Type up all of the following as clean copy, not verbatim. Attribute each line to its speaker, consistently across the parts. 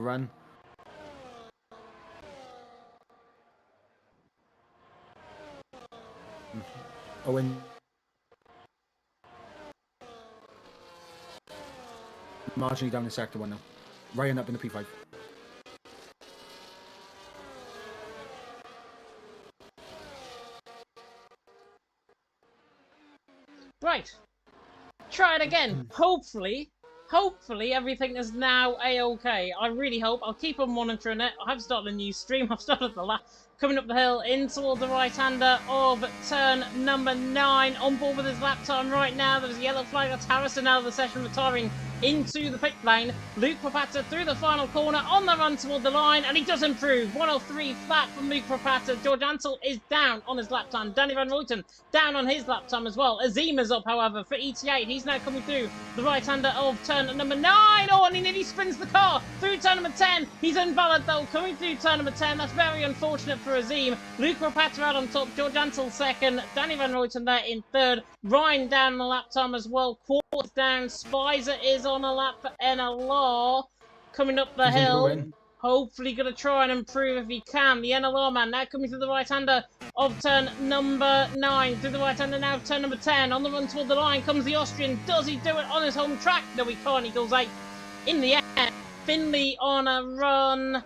Speaker 1: run. Owen. Marginally down in sector 1 now. Ryan up in the P5.
Speaker 2: Right. Try it again. Hopefully everything is now a-okay. I really hope. I'll keep on monitoring it. I have started a new stream. I've started the lap. Coming up the hill in toward the right-hander of turn number 9. On board with his lap time right now. There's a yellow flag. That's Harrison out of the session, retiring into the pit lane. Luke Propata through the final corner on the run toward the line, and he does improve. 103 flat from Luke Propata. George Ansel is down on his lap time. Danny Van Ruyten down on his lap time as well. Azim is up, however, for ET8. He's now coming through the right-hander of turn number 9. Oh, and he nearly spins the car through turn number 10. He's invalid, though, coming through turn number 10. That's very unfortunate for Azim. Luke Propata out on top. George Ansel second. Danny Van Ruyten there in third. Ryan down on the lap time as well. Quartz down. Spicer is on a lap for NLR. Coming up the hill. Hopefully going to try and improve if he can. The NLR man now coming through the right-hander of turn number 9. Through the right-hander now of turn number 10. On the run toward the line comes the Austrian. Does he do it on his home track? No, he can't. He goes 8 in the air. Finley on a run.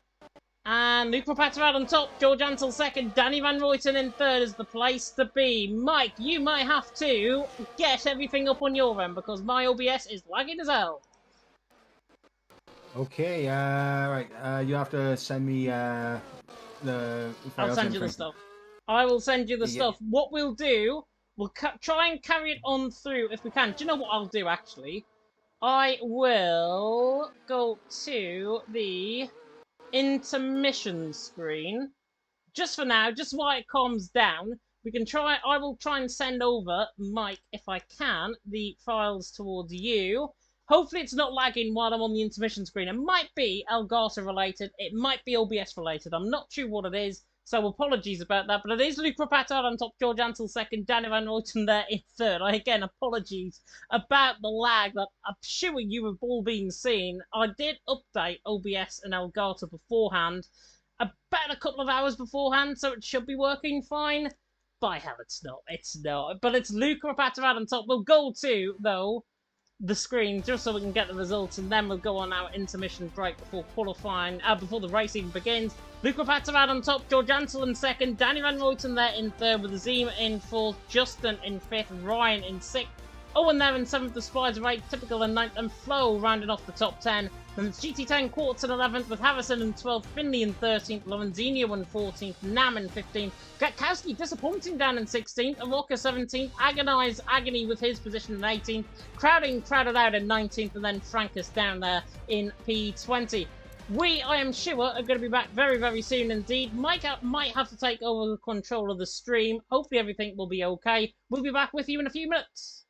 Speaker 2: And Luke Propata out on top. George Ansel second. Danny Van Ruyten in third is the place to be. Mike, you might have to get everything up on your end because my OBS is lagging as hell.
Speaker 1: Okay, right. You have to send me the files.
Speaker 2: I'll send you the stuff. I will send you the stuff. What we'll do, we'll try and carry it on through if we can. Do you know what I'll do, actually? I will go to the intermission screen. Just for now, just while it calms down. We can try. I will try and send over, Mike, if I can, the files towards you. Hopefully it's not lagging while I'm on the intermission screen. It might be Elgato related. It might be OBS related. I'm not sure what it is, so apologies about that. But it is Luke Propata on top, George Ansel second, Danny Van Ruyten there in third. Again, apologies about the lag that I'm sure you have all been seeing. I did update OBS and Elgato beforehand, about a couple of hours beforehand, so it should be working fine. By hell, it's not. It's not. But it's Luke Propata on top. We'll go to, though, the screen just so we can get the results, and then we'll go on our intermission break before qualifying, before the race even begins. Luke Propata on top, George Ansel in second, Danny Van Ruyten there in third with Azim in fourth, Justin in fifth, Ryan in sixth, Owen there in seventh, the Spider 8, Typical in ninth, and Flo rounding off the top 10. Then it's GT10 Quartz in 11th with Harrison in 12th, Finley in 13th, Lorenzinho in 14th, Nam in 15th, Gatkowski disappointing down in 16th, Aroka 17th, Agonize Agony with his position in 18th, Crowded out in 19th, and then Frankus down there in P20. I am sure, are going to be back very, very soon indeed. Mike might have to take over the control of the stream. Hopefully everything will be okay. We'll be back with you in a few minutes.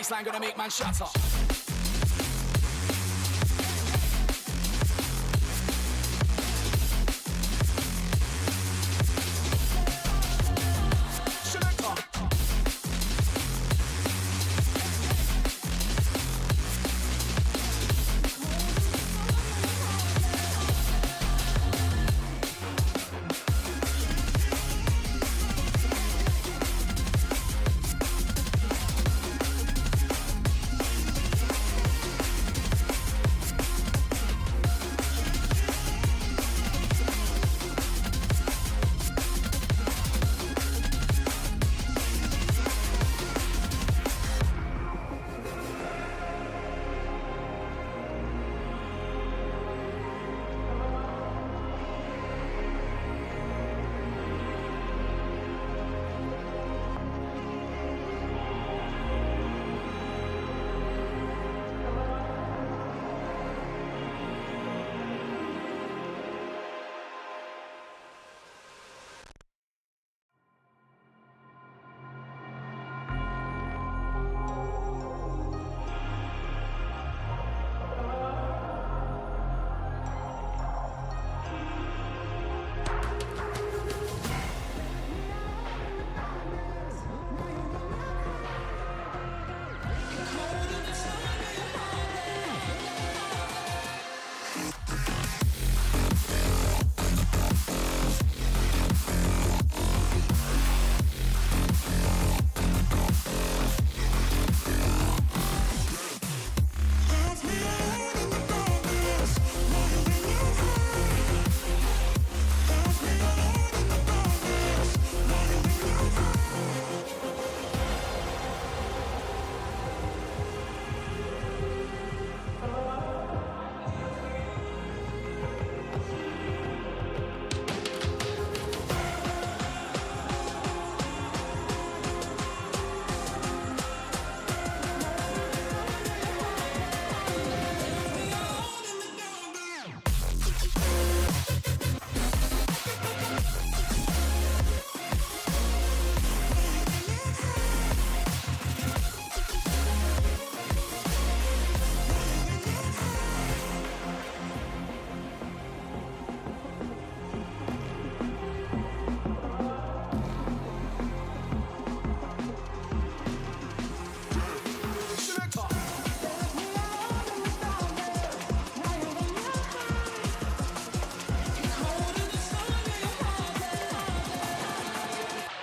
Speaker 3: Baseline gonna make man shut up.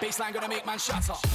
Speaker 3: Baseline gonna make man shut up.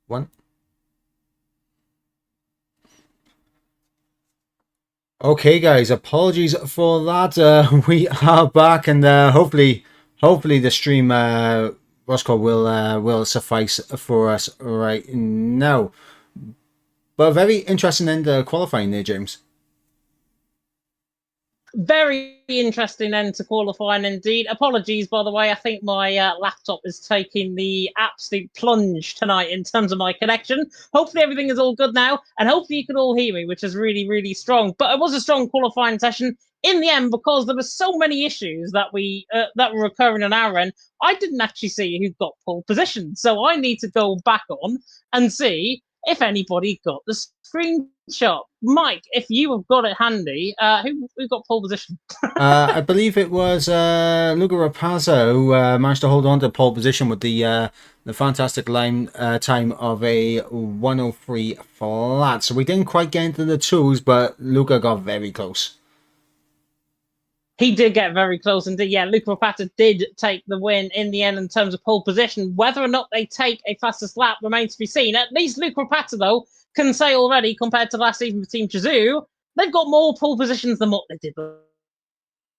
Speaker 1: 1. Okay, guys, apologies for that. We are back, and hopefully the stream Roscoe will suffice for us right now. But a very interesting end qualifying there, James.
Speaker 2: Very interesting end to qualifying indeed. Apologies, by the way. I think my laptop is taking the absolute plunge tonight in terms of my connection. Hopefully everything is all good now, and hopefully you can all hear me, which is really, really strong. But it was a strong qualifying session in the end because there were so many issues that that were occurring on our end. I didn't actually see who got pole position, so I need to go back on and see if anybody got the screenshot. Mike, if you have got it handy, who got pole position?
Speaker 1: I believe it was Luca Rapazza who managed to hold on to pole position with the fantastic time of a 103 flat. So we didn't quite get into the twos, but Luca got very close.
Speaker 2: He did get very close indeed. Yeah, Luca Rapazza did take the win in the end in terms of pole position. Whether or not they take a fastest lap remains to be seen. At least Luca Rapazza, though, can say already, compared to last season for Team 2, they've got more pole positions than what they did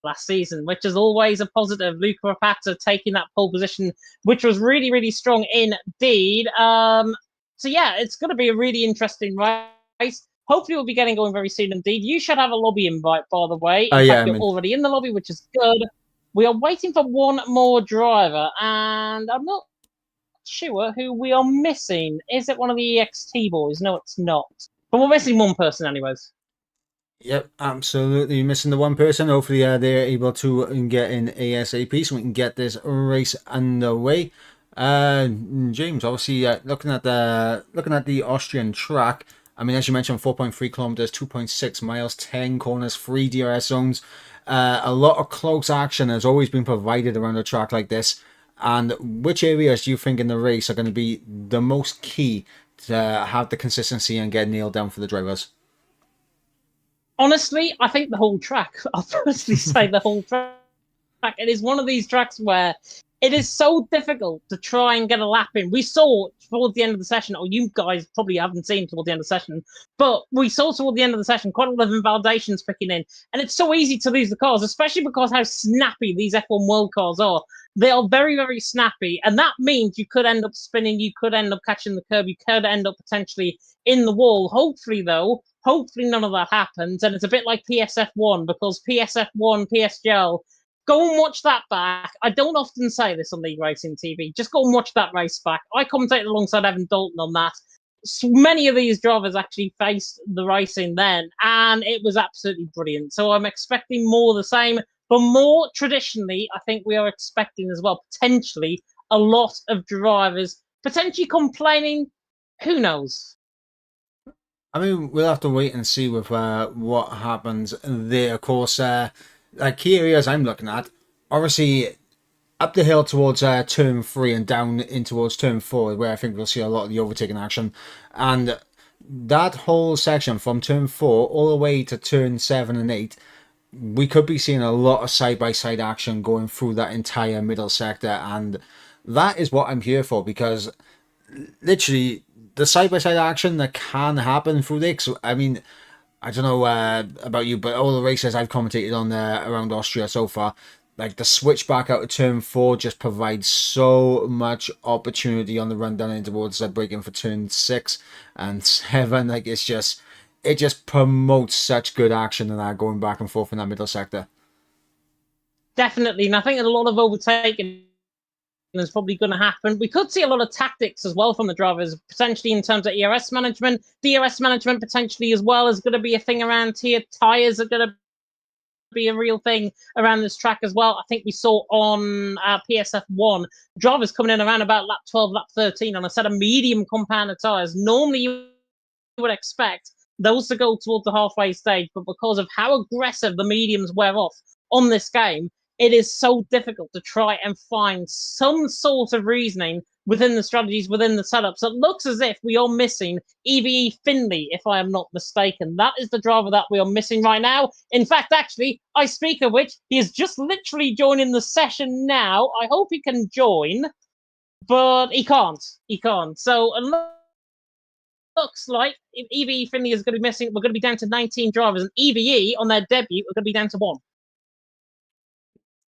Speaker 2: last season, which is always a positive. Luca Rapazza taking that pole position, which was really, really strong indeed. So yeah, it's going to be a really interesting race. Hopefully we'll be getting going very soon indeed. You should have a lobby invite, by the way. In fact, you're already in the lobby, which is good. We are waiting for one more driver, and I'm not sure who we are missing. Is it one of the EXT boys? No, it's not. But we're missing one person anyways.
Speaker 1: Yep, absolutely missing the one person. Hopefully they're able to get in ASAP so we can get this race underway. James, obviously looking at the Austrian track. I mean, as you mentioned, 4.3 kilometers, 2.6 miles, 10 corners, 3 DRS zones. A lot of close action has always been provided around a track like this. And which areas do you think in the race are going to be the most key to have the consistency and get nailed down for the drivers?
Speaker 2: Honestly, I think the whole track. I'll personally say the whole track. It is one of these tracks where it is so difficult to try and get a lap in. We saw towards the end of the session, or you guys probably haven't seen towards the end of the session, but we saw toward the end of the session quite a lot of invalidations picking in. And it's so easy to lose the cars, especially because how snappy these F1 World cars are. They are very, very snappy. And that means you could end up spinning, you could end up catching the curb, you could end up potentially in the wall. Hopefully none of that happens. And it's a bit like PSF1, because PSF1, PSGL, go and watch that back. I don't often say this on League Racing TV. Just go and watch that race back. I commentated alongside Evan Dalton on that. So many of these drivers actually faced the racing then, and it was absolutely brilliant. So I'm expecting more of the same. But more traditionally, I think we are expecting as well, potentially, a lot of drivers potentially complaining. Who knows?
Speaker 1: I mean, we'll have to wait and see with what happens there. Of course, like key areas I'm looking at, obviously up the hill towards turn 3 and down in towards turn 4, where I think we'll see a lot of the overtaking action. And that whole section from turn 4 all the way to turn 7 and 8, we could be seeing a lot of side-by-side action going through that entire middle sector. And that is what I'm here for, because literally the side-by-side action that can happen through this. I mean, I don't know about you, but all the races I've commentated on around Austria so far, like the switch back out of turn 4 just provides so much opportunity on the run down in towards braking for turn 6 and 7. Like it just promotes such good action and that going back and forth in that middle sector.
Speaker 2: Definitely, and I think a lot of overtaking is probably going to happen. We could see a lot of tactics as well from the drivers, potentially in terms of ERS management. DRS management potentially as well is going to be a thing around here. Tyres are going to be a real thing around this track as well. I think we saw on PSF1 drivers coming in around about lap 12, lap 13 on a set of medium compounded tyres. Normally you would expect those to go towards the halfway stage, but because of how aggressive the mediums wear off on this game, it is so difficult to try and find some sort of reasoning within the strategies, within the setups. It looks as if we are missing EVE Finley, if I am not mistaken. That is the driver that we are missing right now. In fact, actually, I speak of which, he is just literally joining the session now. I hope he can join, but he can't. He can't. So unless looks like EVE Finley is going to be missing. We're going to be down to 19 drivers, and EVE on their debut are going to be down to 1.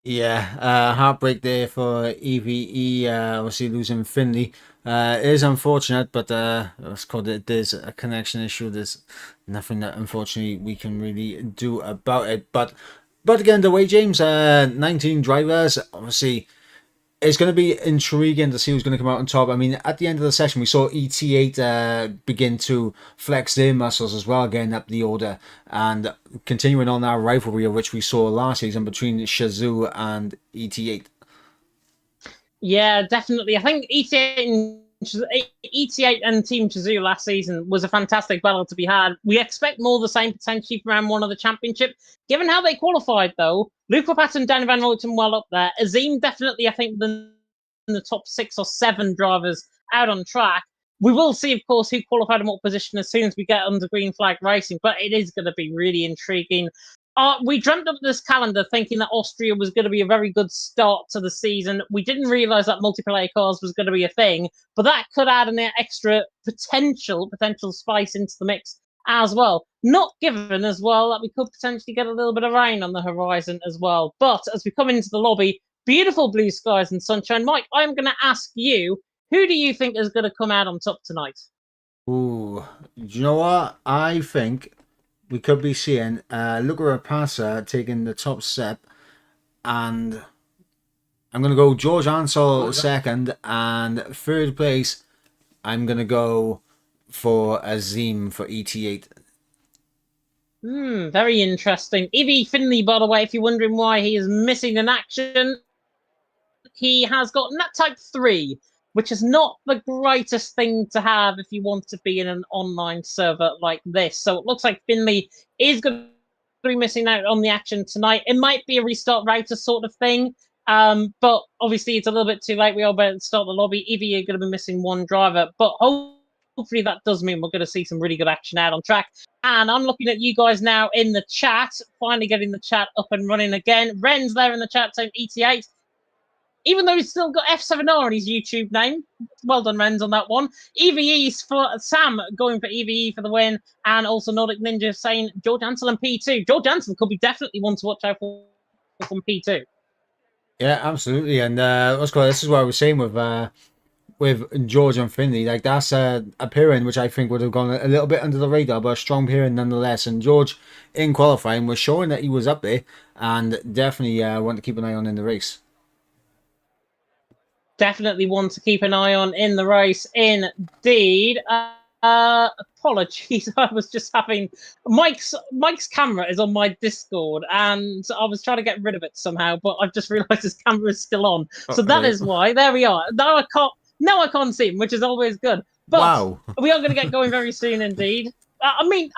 Speaker 1: Yeah, heartbreak there for EVE, obviously losing Finley. It is unfortunate, but let's call it, there's a connection issue. There's nothing that unfortunately we can really do about it. But again, the way James, 19 drivers, obviously it's going to be intriguing to see who's going to come out on top. I mean, at the end of the session, we saw ET8 begin to flex their muscles as well, getting up the order and continuing on that rivalry of which we saw last season between Shazoo and ET8.
Speaker 2: Yeah, definitely. I think ET8 and Team Shazoo last season was a fantastic battle to be had. We expect more of the same potentially for round 1 of the championship. Given how they qualified, though, Luke Lapat and Danny Van Rooyen well up there. Azim definitely, I think, in the top 6 or 7 drivers out on track. We will see, of course, who qualified in what position as soon as we get under green flag racing, but it is going to be really intriguing. We dreamt up this calendar thinking that Austria was going to be a very good start to the season. We didn't realise that multiplayer cars was going to be a thing, but that could add an extra potential spice into the mix as well. Not given as well that we could potentially get a little bit of rain on the horizon as well. But as we come into the lobby, beautiful blue skies and sunshine. Mike, I'm going to ask you, who do you think is going to come out on top tonight?
Speaker 1: Ooh, do you know what? I think we could be seeing Luca Rapasa taking the top step, and I'm going to go George Ansel second, and third place, I'm going to go for Azim for ET8.
Speaker 2: Very interesting. EVE Finley, by the way, if you're wondering why he is missing in action, he has got Nat Type 3, which is not the greatest thing to have if you want to be in an online server like this. So it looks like Finley is going to be missing out on the action tonight. It might be a restart router sort of thing, but obviously it's a little bit too late. We are about to start the lobby. EVE are going to be missing 1 driver, but hopefully that does mean we're going to see some really good action out on track. And I'm looking at you guys now in the chat, finally getting the chat up and running again. Ren's there in the chat saying ET8. Even though he's still got F7R in his YouTube name. Well done, Renz, on that one. EVE's for Sam going for EVE for the win. And also Nordic Ninja saying George Ansel and P2. George Ansel could be definitely one to watch out for from P2.
Speaker 1: Yeah, absolutely. And this is what I was saying with George and Finley. Like, that's a pairing which I think would have gone a little bit under the radar, but a strong pairing nonetheless. And George, in qualifying, was showing that he was up there and definitely want to keep an eye on in the race.
Speaker 2: Definitely one to keep an eye on in the race, indeed. Apologies, I was just having Mike's camera is on my Discord, and I was trying to get rid of it somehow, but I've just realised his camera is still on. So that is why. There we are. Now I can't see him, which is always good. But wow. We are going to get going very soon, indeed. I mean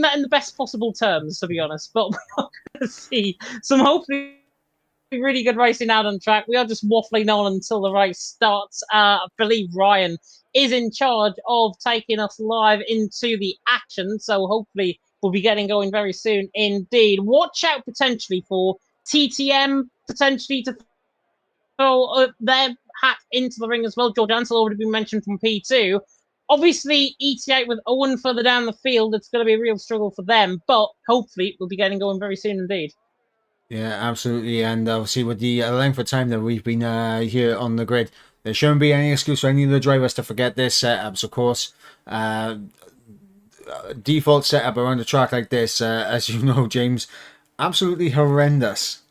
Speaker 2: that in the best possible terms, to be honest. But we are going to see some hopefully really good racing out on track. We are just waffling on until the race starts. I believe Ryan is in charge of taking us live into the action, so hopefully we'll be getting going very soon indeed. Watch out potentially for TTM potentially to throw their hat into the ring as well. George Ansel already been mentioned from P2. Obviously, ET8 with Owen further down the field, it's going to be a real struggle for them, but hopefully we'll be getting going very soon indeed.
Speaker 1: Yeah, absolutely. And obviously with the length of time that we've been here on the grid, there shouldn't be any excuse for any of the drivers to forget their setups, of course. Default setup around a track like this, as you know, James, absolutely horrendous.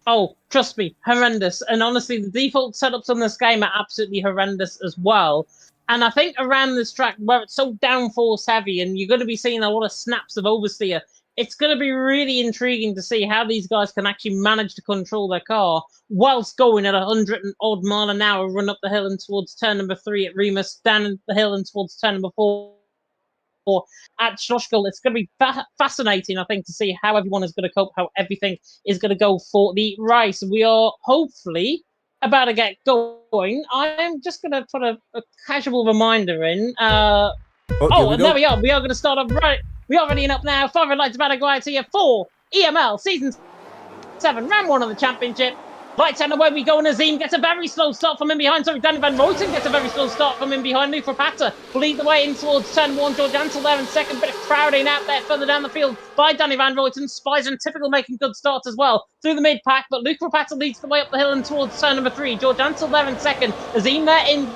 Speaker 2: Oh, trust me, horrendous. And honestly, the default setups on this game are absolutely horrendous as well. And I think around this track, where it's so downforce heavy, and you're going to be seeing a lot of snaps of oversteer, it's going to be really intriguing to see how these guys can actually manage to control their car whilst going at 100 and odd mile an hour, run up the hill and towards turn number 3 at Remus, down the hill and towards turn number 4 at Schlossgall. It's going to be fascinating, I think, to see how everyone is going to cope, how everything is going to go for the race. We are hopefully about to get going. I'm just going to put a casual reminder in. There we are. We are going to start up right. We are ready and up now. 5 red lights about to go out here for EML Season 7, Round 1 of the Championship. Lights out, away we go, and Azim gets a very slow start from in behind. Sorry, Danny Van Rooyen gets a very slow start from in behind. Luke Rapata will lead the way in towards turn 1. George Ansel there in second. Bit of crowding out there further down the field by Danny Van Rooyen. Spies and Typical making good starts as well through the mid-pack, but Luke Rapata leads the way up the hill and towards turn number 3. George Ansel there in second. Azim there in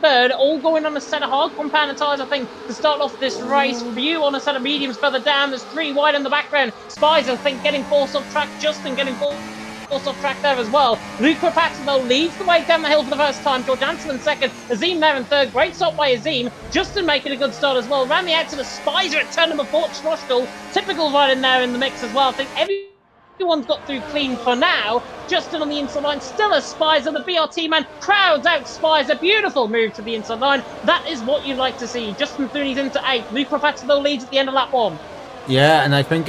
Speaker 2: third, all going on a set of hard compound tyres, I think, to start off this race. View on a set of mediums further down. There's 3 wide in the background. Spies, I think, getting forced off track. Justin getting forced off track there as well. Luke Rapata, though, leads the way down the hill for the first time. George Ansel in second. Azim there in third. Great stop by Azim. Justin making a good start as well. Ran the outside of Spicer at turn number 4. Schroschtel. Typical right in there in the mix as well. I think everyone's got through clean for now. Justin on the inside line, still a Spicer. The BRT man crowds out Spicer. Beautiful move to the inside line. That is what you'd like to see. Justin Thuney's into 8th. Luke Rapata, though, leads at the end of lap 1.
Speaker 1: Yeah, and I think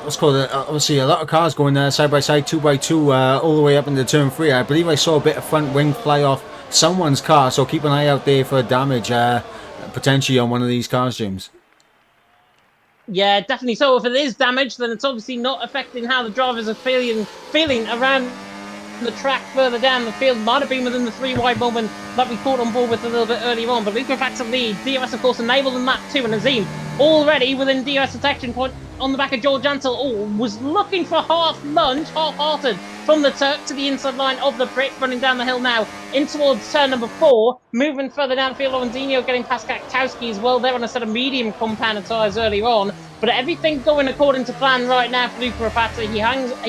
Speaker 1: what's called obviously a lot of cars going side by side, 2x2, all the way up into turn 3. I believe I saw a bit of front wing fly off someone's car, so keep an eye out there for damage potentially on one of these cars, James.
Speaker 2: Yeah, definitely. So if it is damage, then it's obviously not affecting how the drivers are feeling around the track further down the field. Might have been within the 3 wide moment that we caught on board with a little bit earlier on, but Luke Rapata lead. DRS, of course, enabled in lap 2, and Azim already within DRS detection point on the back of George Ansel. Was looking for half-hearted from the Turk to the inside line of the Brit, running down the hill now in towards turn number 4. Moving further down the field, Lorenzino getting past Katkowski as well. They're on a set of medium compound tyres earlier on, but everything going according to plan right now for Luke Rapata. He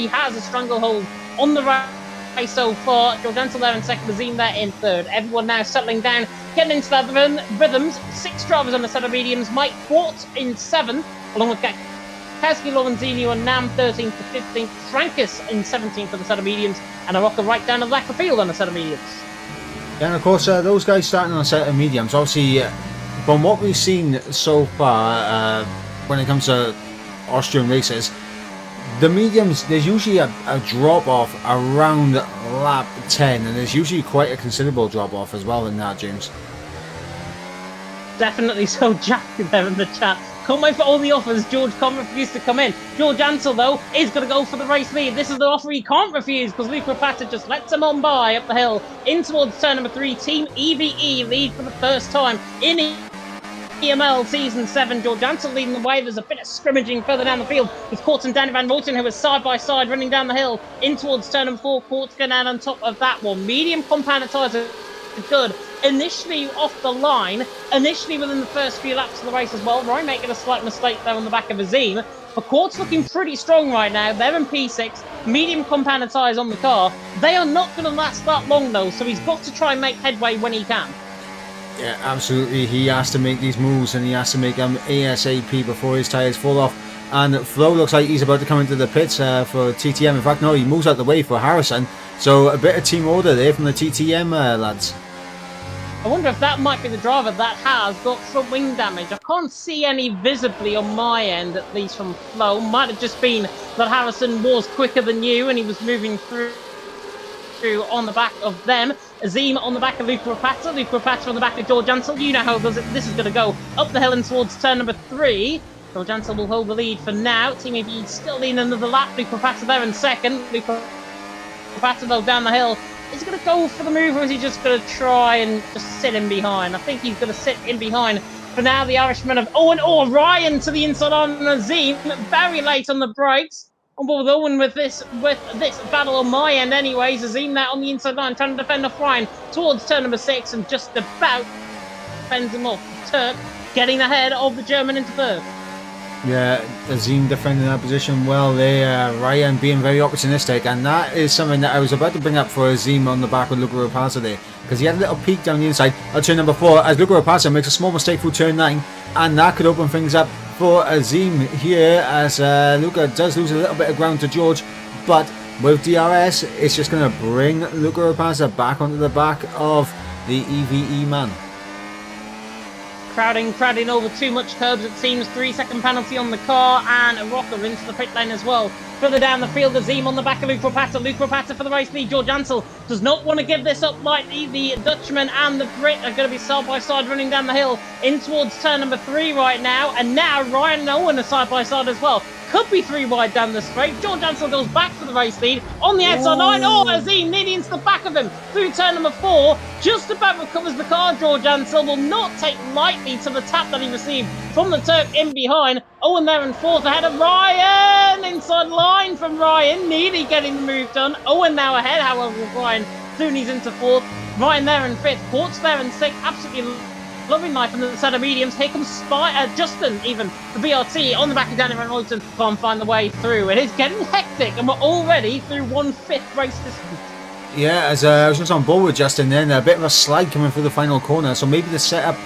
Speaker 2: has a stranglehold on the right so far. George Ansel there in second, Azim there in third. Everyone now settling down, getting into their rhythms. 6 drivers on the set of mediums. Mike Quart in 7th, along with Katkowski, Lorenzino and Nam 13th to 15th. Frankus in 17th for the set of mediums, and a rocker right down the back of the field on the set of mediums.
Speaker 1: Yeah, and of course those guys starting on a set of mediums, obviously from what we've seen so far when it comes to Austrian races, the mediums, there's usually a drop-off around lap 10, and there's usually quite a considerable drop-off as well in that, James.
Speaker 2: Definitely so. Jack there in the chat. Can't wait for all the offers. George can't refuse to come in. George Ansel, though, is going to go for the race lead. This is the offer he can't refuse, because Luke Rapata just lets him on by up the hill in towards turn number 3. Team EVE lead for the first time in TML Season 7. George Ansel leading the way. There's a bit of scrimmaging further down the field with Courts and Danny Van Rooyen, who is side by side running down the hill in towards turn number 4. Courts going down on top of that one. Medium compound tyres are good. Initially off the line, initially within the first few laps of the race as well. Roy making a slight mistake there on the back of Azim. But Quartz looking pretty strong right now. They're in P6, medium compound tyres on the car. They are not going to last that long though, so he's got to try and make headway when he can.
Speaker 1: Yeah, absolutely. He has to make these moves, and he has to make them ASAP before his tyres fall off. And Flo looks like he's about to come into the pits for TTM. In fact, no, he moves out the way for Harrison. So a bit of team order there from the TTM lads.
Speaker 2: I wonder if that might be the driver that has got front wing damage. I can't see any visibly on my end, at least from Flo. Might have just been that Harrison was quicker than you and he was moving through on the back of them. Azim on the back of Luke Rapata. Luke Rapata on the back of George Ansel. You know how this is going to go up the hill and towards turn number 3. George Ansel will hold the lead for now. Team EV still leading another lap. Luke Rapata there in second. Luke Rapata though down the hill. Is he going to go for the move, or is he just going to try and just sit in behind? I think he's going to sit in behind for now. The Irishman of Owen Ryan to the inside on Azim. Very late on the brakes. On board with Owen with this battle on my end anyways. Azim now on the inside line trying to defend off Ryan towards turn number 6 and just about fends him off. Turk getting ahead of the German into third.
Speaker 1: Yeah, Azim defending that position well there. Ryan being very opportunistic, and that is something that I was about to bring up for Azim on the back with Luca Rapata there, because he had a little peek down the inside at turn number 4 as Luca Rapata makes a small mistake through turn 9, and that could open things up for Azim here as Luca does lose a little bit of ground to George, but with DRS it's just going to bring Luca Rapata back onto the back of the EVE man.
Speaker 2: Crowding over too much curbs, it seems. 3-second penalty on the car, and a rocker into the pit lane as well. Further down the field, Azim on the back of Luke Rapata. Luke Rapata for the race lead. George Ansel does not want to give this up lightly. The Dutchman and the Brit are going to be side by side running down the hill in towards turn number 3 right now. And now Ryan and Owen are side by side as well. could be 3 wide down the straight. George Ansel goes back for the race lead on the outside line. Oh, Azim nearly into the back of him through turn number 4. Just about recovers the car. George Ansel will not take lightly to the tap that he received from the Turk in behind. Owen there in 4th ahead of Ryan. Inside line from Ryan, nearly getting the move done. Owen now ahead, however, with Ryan. Clooney's into 4th. Ryan there in 5th. Quartz there in 6th. Absolutely loving life in the set of mediums. Here comes Justin, even the BRT on the back of Danny Van Ruyten. Can't find the way through. It is getting hectic, and we're already through 1/5 race distance.
Speaker 1: Yeah, as I was just on board with Justin then, a bit of a slide coming through the final corner, so maybe the setup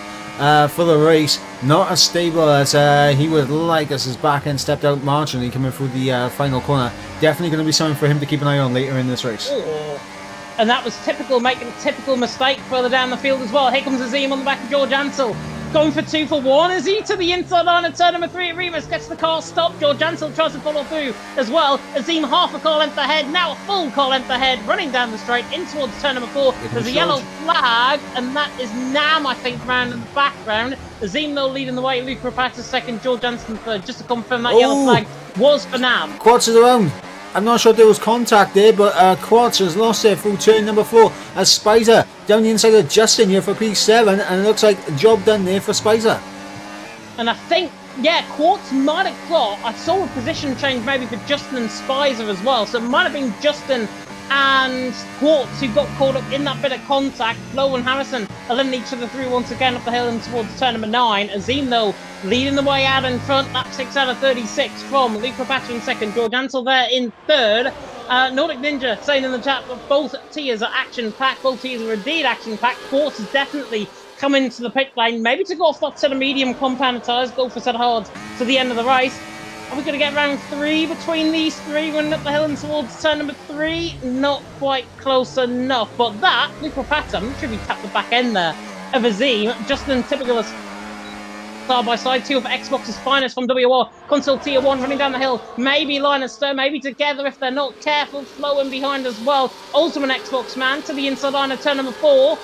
Speaker 1: for the race not as stable as he would like, as his back end stepped out marginally coming through the final corner. Definitely going to be something for him to keep an eye on later in this race.
Speaker 2: Oh. And that was typical, making a typical mistake further down the field as well. Here comes Azim on the back of George Ansel. Going for 2 for 1. Is he to the inside line of turn number 3? Remus gets the car stopped. George Ansel tries to follow through as well. Azim half a car length ahead. Now a full car length ahead. Running down the straight in towards turn number 4. There's a yellow flag. And that is Nam, I think, round in the background. Azim, though, leading the way. Luke Rapata second. George Ansel third. Just to confirm that yellow flag was for Nam.
Speaker 1: Quartz is around. I'm not sure if there was contact there, but Quartz has lost it through turn number 4 as Spicer down the inside of Justin here for P7, and it looks like a job done there for Spicer.
Speaker 2: And I think, yeah, Quartz might have got, I saw a position change maybe for Justin and Spicer as well, so it might have been Justin and Quartz who got caught up in that bit of contact. Flo and Harrison are letting each other through once again up the hill and towards turn number 9. Azim, though, leading the way out in front, lap 6 out of 36 from Luke Rapata in second. George Ansel there in third. Nordic Ninja saying in the chat that both tiers are action-packed. Both tiers are indeed action-packed. Quartz has definitely come into the pit lane, maybe to go off that set of medium compound tyres, go for set of hards to the end of the race. Are we going to get round 3 between these 3 running up the hill and towards turn number 3? Not quite close enough, but that, Luke Rapata, I'm not sure if he tapped the back end there of Azim. Justin typical as side by side, 2 of Xbox's finest from WR. Console Tier 1 running down the hill. Maybe Linus Stir, maybe together if they're not careful. Flowing behind as well. Ultimate Xbox man to the inside line of turn number 4.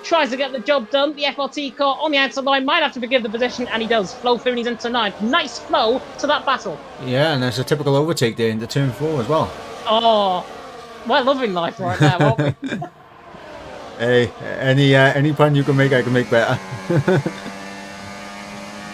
Speaker 2: Tries to get the job done. The FRT car on the outside line might have to forgive the position, and he does. Flow through and he's into 9th. Nice flow to that battle.
Speaker 1: Yeah, and there's a typical overtake there into turn 4 as well.
Speaker 2: Oh, we're loving life right now, aren't we?
Speaker 1: Hey, any pun you can make, I can make better.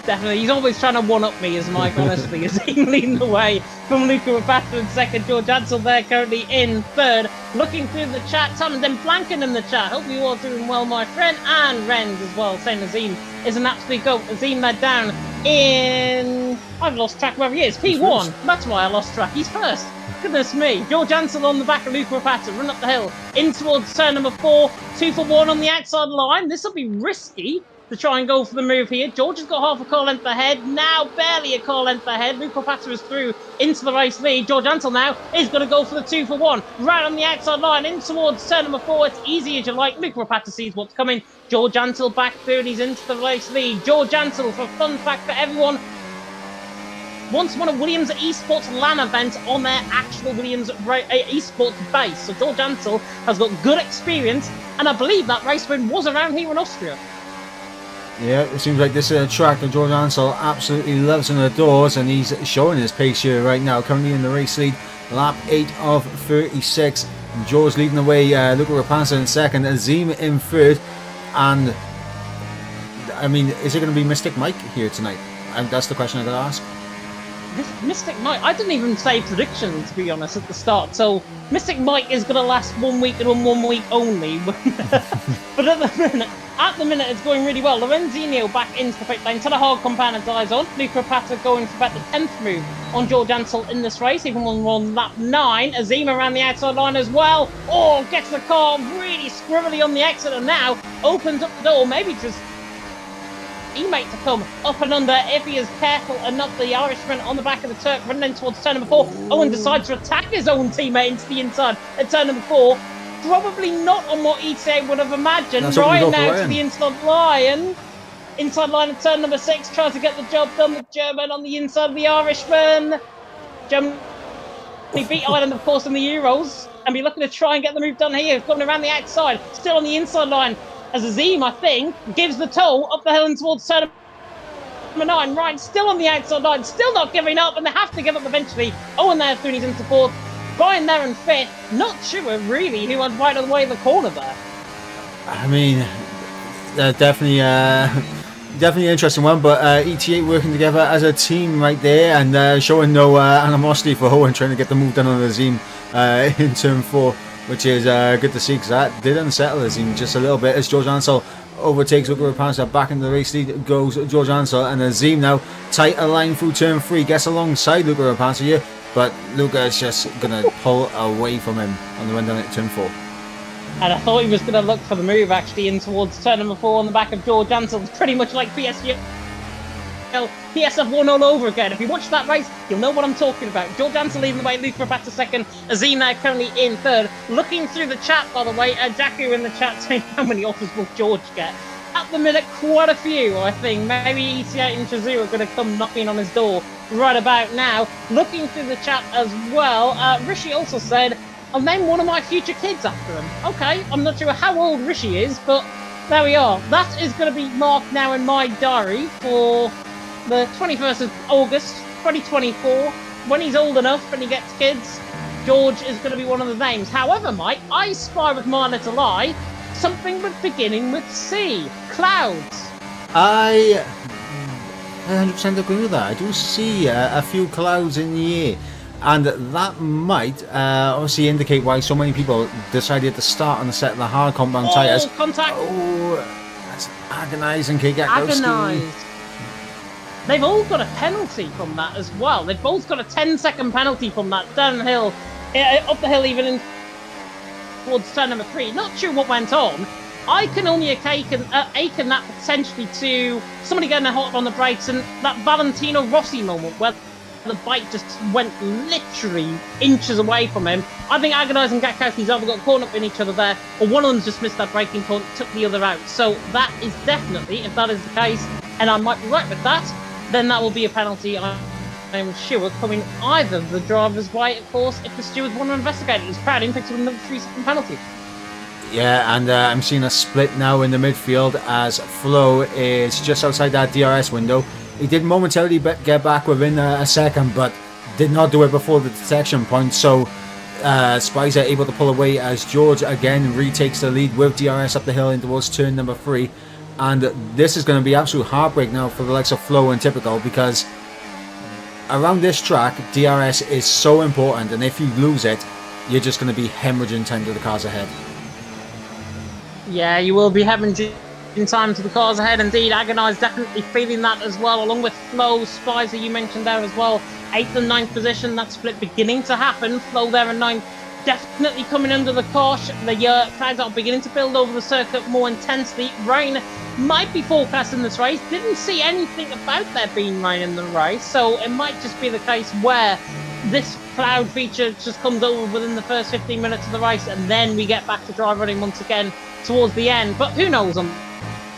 Speaker 2: Definitely. He's always trying to one-up me, as Mike, honestly, as he leading the way from Luca Rapata in second. George Ansel there currently in third. Looking through the chat, Tom and then Blanken in the chat. Hope you all doing well, my friend. And Renz as well, saying Azim is an absolute goat. Azim led down in... I've lost track where he is. P1. That's why I lost track. He's first. Goodness me. George Ansel on the back of Luca Rapata. Run up the hill in towards turn number 4. 2 for 1 on the outside line. This will be risky to try and go for the move here. George has got half a car length ahead. Now barely a car length ahead. Luke Rapata is through into the race lead. George Ansel now is going to go for the 2 for 1. Right on the outside line in towards turn number 4. It's easy as you like. Luke Rapata sees what's coming. George Ansel back through and he's into the race lead. George Ansel, for a fun fact for everyone, once won a Williams Esports LAN event on their actual Williams Esports base. So George Ansel has got good experience, and I believe that race win was around here in Austria.
Speaker 1: Yeah, it seems like this is a track that George Ansel absolutely loves and adores, and he's showing his pace here right now. Currently in the race lead, lap 8 of 36. George leading the way, Luca Rapata in second, Azim in third, and I mean, is it going to be Mystic Mike here tonight? And that's the question I got to ask.
Speaker 2: Mystic Mike, I didn't even say prediction, to be honest, at the start. So Mystic Mike is going to last 1 week and 1 week only. But at the minute, it's going really well. Lorenzino back into the pit lane. To the hard compound and dies on. Luke Rapata going for about the 10th move on George Ansel in this race. Even on lap 9. Azim around the outside line as well. Oh, gets the car really scribbly on the exit, and now opens up the door. Maybe just teammate to come up and under if he is careful and not the Irishman on the back of the Turk running in towards turn number 4. Owen decides to attack his own teammate into the inside at turn number 4. Probably not on what ETA would have imagined. Ryan now to the inside line. Inside line at turn number 6 tries to get the job done. The German on the inside of the Irishman. Germany beat Ireland, of course, in the Euros, and be looking to try and get the move done here. Coming around the outside, still on the inside line. As Azim, I think, gives the tow up the hill and towards turn number 9, Ryan still on the outside line, still not giving up, and they have to give up eventually. Owen there, Fooney's into 4th. Brian there in 5th. Not sure, really, who had right away in the corner there.
Speaker 1: I mean, definitely an interesting one, but ET8 working together as a team right there, and showing no animosity for Owen, trying to get the move done on Azim in turn 4, which is good to see, because that did unsettle Azim just a little bit as George Ansell overtakes Luca Rapansa. Back in the race lead goes George Ansell, and Azim now tight a line through turn 3, gets alongside Luca Rapansa here, but Luca is just going to pull away from him on the run down at turn 4.
Speaker 2: And I thought he was going to look for the move actually in towards turn number 4 on the back of George Ansell. Pretty much like PSF1 all over again. If you watch that race, you'll know what I'm talking about. George Ansell leading the way, Luke Rapatta 2nd, Azim now currently in 3rd. Looking through the chat, by the way, Jackie in the chat saying how many offers will George get. At the minute, quite a few, I think. Maybe ET8 and Shazoo are going to come knocking on his door right about now. Looking through the chat as well, Rishi also said, I'll name one of my future kids after him. Okay, I'm not sure how old Rishi is, but there we are. That is going to be marked now in my diary for the 21st of August, 2024. When he's old enough and he gets kids, George is going to be one of the names. However, Mike, I spy with my little eye something beginning with C. Clouds.
Speaker 1: I 100% agree with that. I do see a few clouds in the air, and that might obviously indicate why so many people decided to start on the set of the hard compound tyres.
Speaker 2: Contact!
Speaker 1: Oh, that's agonising, Kegakowski.
Speaker 2: Agonised. They've all got a penalty from that as well. They've both got a 10-second penalty from that downhill, up the hill even in towards turn number 3. Not sure what went on. I can only akin that potentially to somebody getting a hot on the brakes and that Valentino Rossi moment where the bike just went literally inches away from him. I think Agonise and Gatkowski's either got caught up in each other there, or one of them just missed that braking point, took the other out. So that is definitely, if that is the case, and I might be right with that, then that will be a penalty, I'm sure, coming either the driver's way, of course, if the stewards want to investigate it. It's Prouding picks up another 3-second penalty.
Speaker 1: Yeah, and I'm seeing a split now in the midfield as Flo is just outside that DRS window. He did momentarily get back within a second, but did not do it before the detection point. So Spies are able to pull away as George again retakes the lead with DRS up the hill in towards turn number 3. And this is going to be absolute heartbreak now for the likes of Flo and Typical, because around this track, DRS is so important, and if you lose it, you're just going to be hemorrhaging time to the cars ahead.
Speaker 2: Yeah, you will be hemorrhaging time to the cars ahead indeed. Agonise definitely feeling that as well, along with Flo, Spicer you mentioned there as well. 8th and 9th position, that split beginning to happen. Flo there in 9th, definitely coming under the cosh. The clouds are beginning to build over the circuit more intensely. Rain might be forecast in this race. Didn't see anything about there being rain in the race, so it might just be the case where this cloud feature just comes over within the first 15 minutes of the race, and then we get back to dry running once again towards the end. But who knows on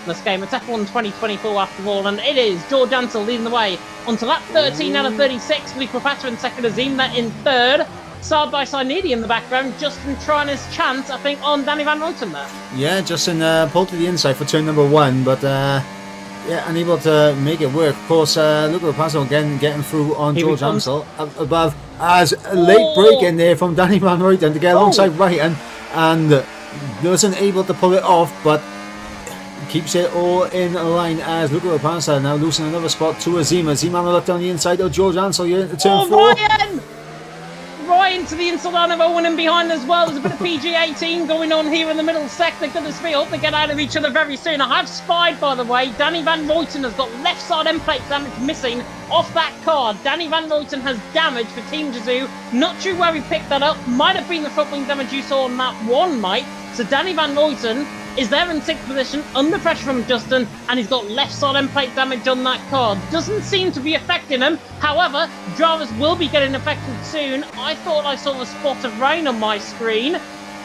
Speaker 2: this game? It's F1 2024 after all, and it is George Ansell leading the way onto lap 13 out of 36. Luke Rapatta in second, Azim there in third. Side by side Needy in the background, Justin trying his chance, I think, on Danny Van Ruyten there. Yeah,
Speaker 1: Justin pulled to the inside for turn number 1, but yeah, unable to make it work. Of course, Luke Rapatta again getting through on George Ansell up above, as a late break in there from Danny Van Ruyten to get alongside Ruyten, and wasn't able to pull it off, but keeps it all in line as Luca Rapansa now losing another spot to Azim. Azim on the left down the inside of George Ansell here into turn 4.
Speaker 2: Ryan to the inside of Owen and behind as well. There's a bit of PG-18 going on here in the middle sector. Goodness me, I hope they get out of each other very soon. I have spied, by the way, Danny Van Ruyten has got left side end plate damage missing off that car. Danny Van Ruyten has damage for Team Jizu. Not sure where he picked that up. Might have been the front wing damage you saw on that one, Mike. So Danny Van Ruyten is there in 6th position, under pressure from Justin, and he's got left side end plate damage on that car. Doesn't seem to be affecting him. However, drivers will be getting affected soon. I thought I saw a spot of rain on my screen,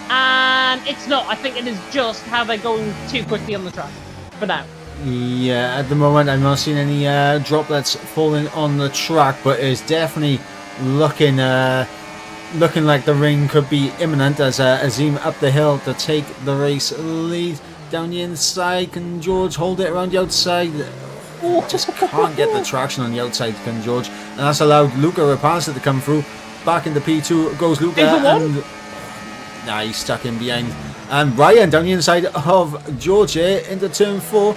Speaker 2: and it's not. I think it is just how they're going too quickly on the track for now.
Speaker 1: Yeah, at the moment I'm not seeing any droplets falling on the track, but it's definitely looking like the rain could be imminent as Azim up the hill to take the race lead. Down the inside, can George hold it around the outside? just can't get the traction on the outside, can George. And that's allowed Luca Rapace to come through. Back into P2 goes Luca. And nah, he's stuck in behind. And Ryan down the inside of George here into turn 4.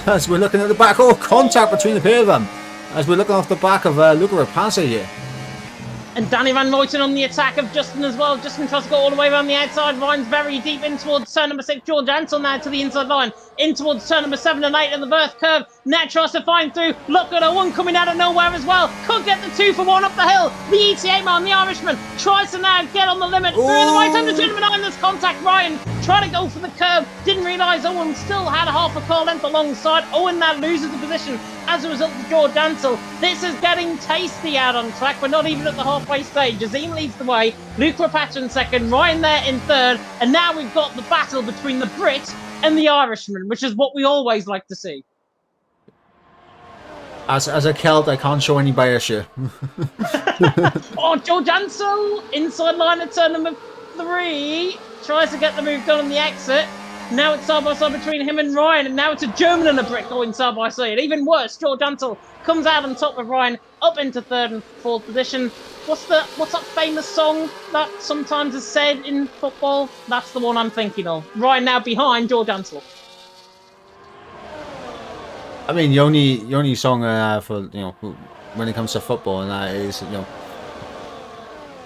Speaker 1: As we're looking at the back. Oh, contact between the pair of them. As we're looking off the back of Luca Rapace here.
Speaker 2: And Danny Van Ruyten on the attack of Justin as well. Justin tries to go all the way around the outside. Ryan's very deep in towards turn number 6. George Ansel now to the inside line. In towards turn number 7 and 8 in the birth curve. Now tries to find through. Look at Owen coming out of nowhere as well. Could get the 2 for 1 up the hill. The ETA man, the Irishman, tries to now get on the limit. Through the right hand of turn number 9. There's contact. Ryan trying to go for the curve. Didn't realise Owen still had a half a car length alongside. Owen now loses the position as a result of George Ansel. This is getting tasty out on track. We're not even at the halfway stage. Azim leads the way. Luke Rapace in second. Ryan there in third. And now we've got the battle between the Brit and the Irishman, which is what we always like to see.
Speaker 1: As a Celt, I can't show any bias here.
Speaker 2: Oh, George Ansel inside line at turn number 3. Tries to get the move done on the exit. Now it's side by side between him and Ryan, and now it's a German and a Brit going side by side. Even worse, George Ansel comes out on top of Ryan, up into third and fourth position. What's that famous song that sometimes is said in football? That's the one I'm thinking of. Ryan now behind George Ansel.
Speaker 1: I mean, the only song for when it comes to football, and that is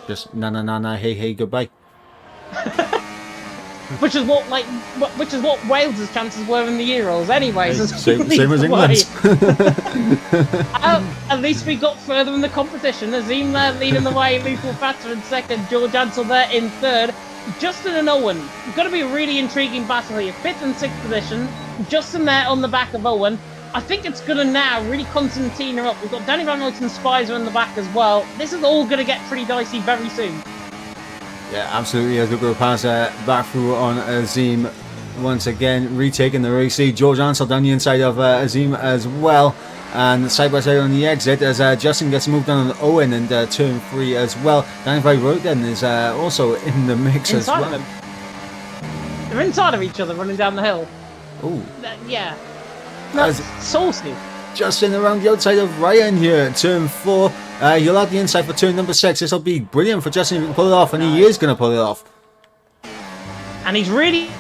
Speaker 1: just na na na na hey hey goodbye.
Speaker 2: Which is what Wales's chances were in the Euros, anyways.
Speaker 1: Same as England's.
Speaker 2: At least we got further in the competition. Azim there leading the way, Luke Rapace in second, George Ansel there in third. Justin and Owen, it's going to be a really intriguing battle here. 5th and 6th position. Justin there on the back of Owen. I think it's going to now really Constantina up. We've got Danny Van Ruyten Spicer in the back as well. This is all going to get pretty dicey very soon.
Speaker 1: Yeah, absolutely. As Luca Rapace back through on Azim once again, retaking the race lead. George Ansel down the inside of Azim as well. And side by side on the exit as Justin gets moved on Owen and turn 3 as well. Danny Van Ruyten is also in the mix
Speaker 2: inside
Speaker 1: as well.
Speaker 2: Of him. They're inside of each other running down the hill.
Speaker 1: Oh.
Speaker 2: Yeah. That's saucy.
Speaker 1: Justin around the outside of Ryan here, turn 4. He'll have the inside for turn number 6. This will be brilliant for Justin if he can pull it off, and he is going to pull it off.
Speaker 2: And he's really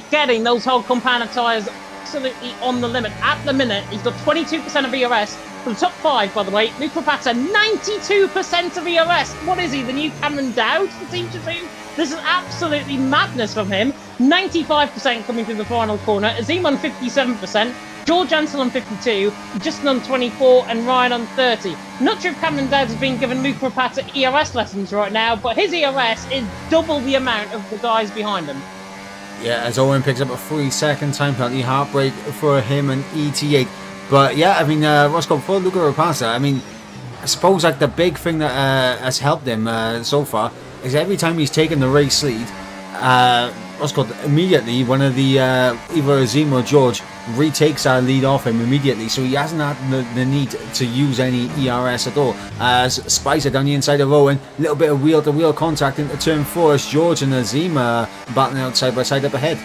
Speaker 2: getting those whole compound tyres absolutely on the limit. At the minute, he's got 22% of ERS. For the top 5, by the way, Luke Rapace, 92% of ERS. What is he, the new Cameron Dowd for Team 2? This is absolutely madness from him. 95% coming through the final corner. Azim on 57%. George Ansel on 52, Justin on 24, and Ryan on 30. Not sure if Cameron Dowd has been given Luke Rapace ERS lessons right now, but his ERS is double the amount of the guys behind him.
Speaker 1: Yeah, as Owen picks up a 3-second time penalty, heartbreak for him and ET8. But yeah, I mean, Roscoe, for Luca Rapace, I mean, I suppose like the big thing that has helped him so far is every time he's taken the race lead, Roscoe immediately, one of the either Azim or George retakes our lead off him immediately, so he hasn't had the need to use any ERS at all. As Spicer down the inside of Owen, a little bit of wheel-to-wheel contact into turn 4 as George and Azim battling out side by side up ahead.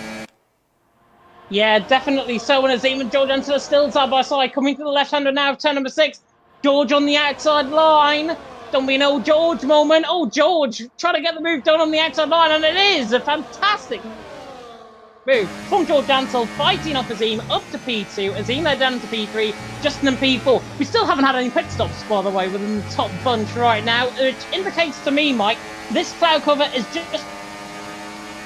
Speaker 2: Yeah, definitely so. And Azim and George Ansel are still side by side, coming to the left-hander now of turn number 6. George on the outside line. Don't be an old George moment. Oh, George, trying to get the move done on the outside line, and it is a fantastic move from George Ansel, fighting off Azim up to P2. Azim there down to P3, Justin and P4. We still haven't had any pit stops, by the way, within the top bunch right now, which indicates to me, Mike, this cloud cover is just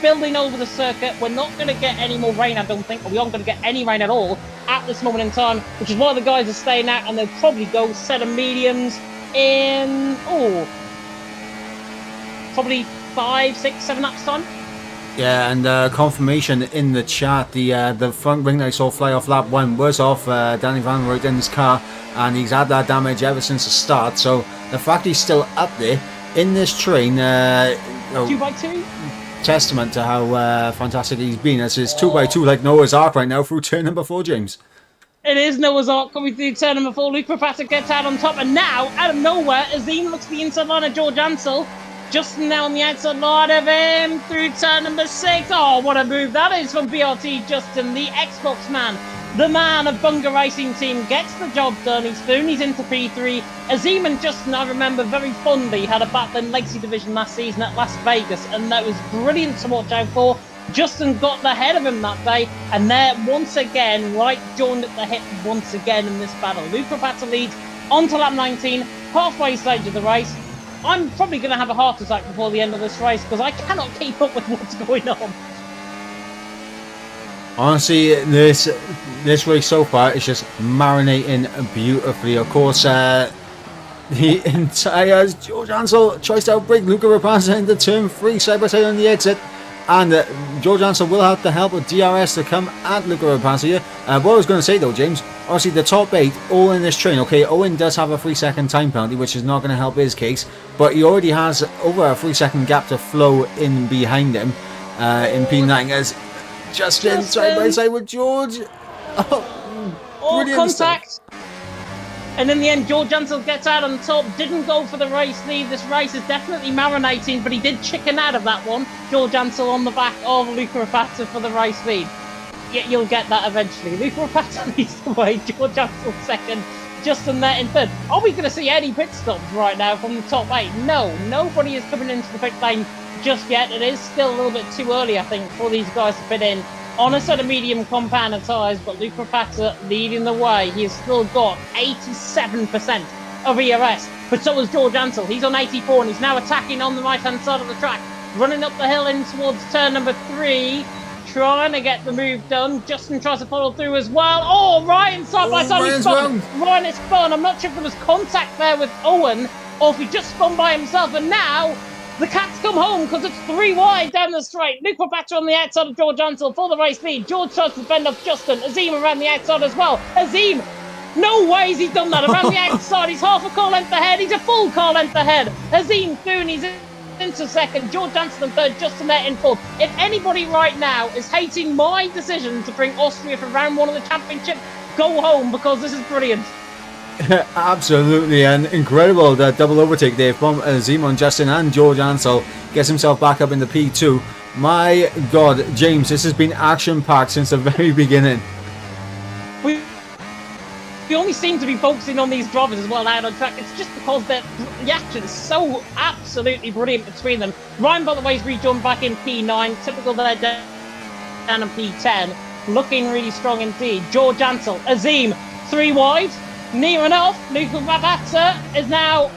Speaker 2: building over the circuit. We're not going to get any more rain, I don't think, or we aren't going to get any rain at all at this moment in time, which is why the guys are staying out, and they'll probably go set of mediums in, probably 5, 6, 7 laps time.
Speaker 1: Yeah, and confirmation in the chat, the front wing that I saw fly off lap 1 was off Danny Van Ruyten's car, and he's had that damage ever since the start, so the fact he's still up there in this train,
Speaker 2: 2x2?
Speaker 1: Testament to how fantastic he's been, as it's 2x2 like Noah's Ark right now through turn number 4, James.
Speaker 2: It is Noah's Ark coming through turn number 4. Luke Rapace gets out on top, and now, out of nowhere, Azim looks the inside line of George Ansel. Justin now on the outside line of him through turn number 6. Oh, what a move that is from BRT Justin, the Xbox man. The man of Bunga Racing Team gets the job done. He's through, he's into P3. Azim and Justin, I remember very fondly, had a battle in Legacy Division last season at Las Vegas, and that was brilliant to watch out for. Justin got the head of him that day, and there, once again, right joined at the hip once again in this battle. Luca Rapazza leads onto lap 19, halfway stage of the race. I'm probably going to have a heart attack before the end of this race, because I cannot keep up with what's going on.
Speaker 1: Honestly, this race so far is just marinating beautifully. Of course, the entire George Ansel tries to outbrake Luca Rapazza into turn 3, side by side on the exit. And George Ansel will have the help of DRS to come at Luca Rapazza here. What I was going to say though, James, obviously the top 8 all in this train. Okay, Owen does have a 3-second time penalty, which is not going to help his case, but he already has over a 3-second gap to flow in behind him in P9 as Justin side by side with George.
Speaker 2: All contact.
Speaker 1: Stuff.
Speaker 2: And in the end, George Ansel gets out on top, didn't go for the race lead. This race is definitely marinating, but he did chicken out of that one. George Ansel on the back of Luca Rapazza for the race lead. You'll get that eventually. Luca Rapazza leads the way, George Ansel second, Justin there in third. Are we going to see any pit stops right now from the top 8? No, nobody is coming into the pit lane just yet. It is still a little bit too early, I think, for these guys to fit in on a set of medium compounder tyres, but Luca Rapazza leading the way. He has still got 87% of ERS, but so has George Ansel. He's on 84 and he's now attacking on the right-hand side of the track, running up the hill in towards turn number 3, trying to get the move done. Justin tries to follow through as well. Oh, Ryan side by side, he's spun. Ryan is spun. I'm not sure if there was contact there with Owen or if he just spun by himself, and now the Cats come home because it's 3 wide down the straight. Luke Rapazza on the outside of George Ansel for the race lead. George tries to fend off Justin. Azim around the outside as well. Azim, no ways he's done that. Around the outside, he's half a car length ahead. He's a full car length ahead. Azim through and he's into second. George Ansel in third. Justin there in fourth. If anybody right now is hating my decision to bring Austria for round 1 of the championship, go home because this is brilliant.
Speaker 1: Absolutely, and incredible that double overtake there from Azim on Justin, and George Ansel gets himself back up in the P2. My God, James, this has been action-packed since the very beginning.
Speaker 2: We only seem to be focusing on these drivers as well out on track. It's just because the action is so absolutely brilliant between them. Ryan, by the way, is rejoined back in P9. Typical that they're down in P10. Looking really strong indeed. George Ansel, Azim, 3 wide. Near enough. Luca Rapazza is now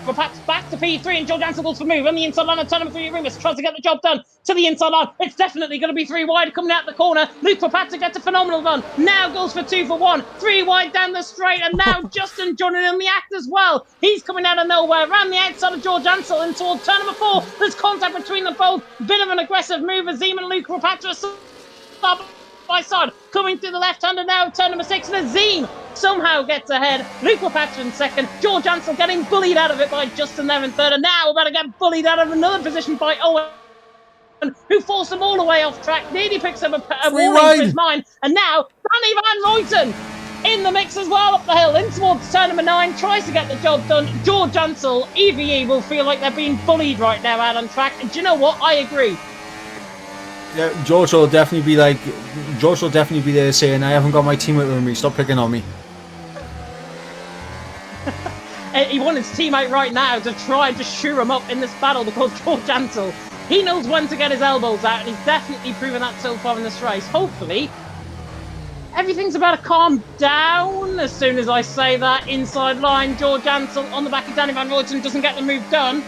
Speaker 2: back to P3 and George Ansel goes for move on the inside line and turn him through Remus. Tries to get the job done to the inside line. It's definitely going to be 3 wide coming out the corner. Luca Rapazza gets a phenomenal run. Now goes for 2 for 1. 3 wide down the straight, and now Justin joining in the act as well. He's coming out of nowhere around the outside of George Ansel and towards turn number 4. There's contact between them both. Bit of an aggressive move. Azim and Luca Rapazza side by side coming through the left hander now. Turn number 6 and Azim somehow gets ahead. Luke Rapazza in second. George Ansel getting bullied out of it by Justin there in third. And now we're about to get bullied out of another position by Owen, who forced them all the way off track. Nearly picks up a warning for his mind. And now Danny Van Ruyten in the mix as well up the hill. In towards turn number 9. Tries to get the job done. George Ansel, EVE will feel like they're being bullied right now out on track. And do you know what? I agree.
Speaker 1: Yeah, George will definitely be there saying, I haven't got my teammate with me, stop picking on me.
Speaker 2: He wants his teammate right now to try and just shoo him up in this battle because George Ansel, he knows when to get his elbows out, and he's definitely proven that so far in this race. Hopefully, everything's about to calm down as soon as I say that. Inside line, George Ansel on the back of Danny Van Ruyten doesn't get the move done.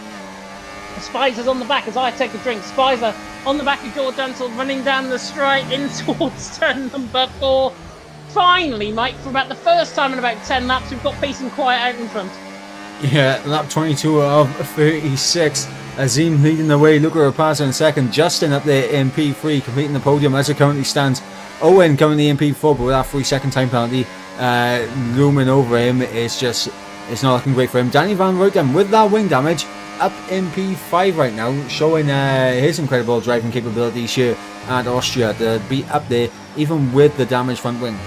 Speaker 2: Spizer's on the back as I take a drink. Spizer on the back of George Ansel running down the straight in towards turn number 4. Finally, Mike, for about the first time in about 10 laps, we've got peace and quiet out in front.
Speaker 1: Yeah, lap 22 of 36. Azim leading the way, Luca Rapazza in second. Justin up there in P3, completing the podium as it currently stands. Owen coming in P4, but with that 3-second time penalty looming over him, it's not looking great for him. Danny Van Ruyten with that wing damage up in P5 right now, showing his incredible driving capabilities here at Austria to be up there, even with the damaged front wing.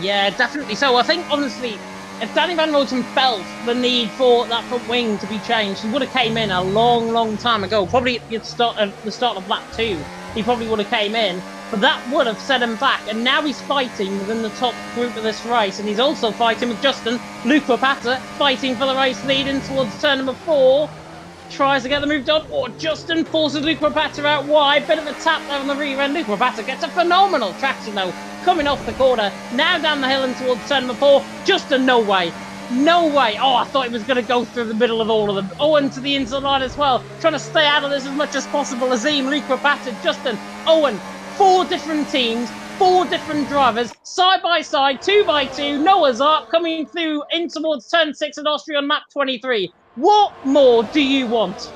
Speaker 2: Yeah, definitely so. I think, honestly, if Danny Van Ruyten felt the need for that front wing to be changed, he would have came in a long, long time ago. Probably at the start of lap 2, he probably would have came in. but that would have set him back. And now he's fighting within the top group of this race, and he's also fighting with Justin. Luke Rapata fighting for the race lead in towards turn number 4. Tries to get the move done, or Justin forces Luke Rapata out wide. Bit of a tap there on the rear end. Luke Rapata gets a phenomenal traction though, coming off the corner. Now down the hill and towards turn number 4. Justin, no way. No way. Oh, I thought he was going to go through the middle of all of them. Owen to the inside line as well. Trying to stay out of this as much as possible. Azim, Luke Rapata, Justin, Owen. 4 different teams, 4 different drivers, side by side, 2 by 2. Noah's Ark coming through in towards turn 6 at Austria on map 23. What more do you want?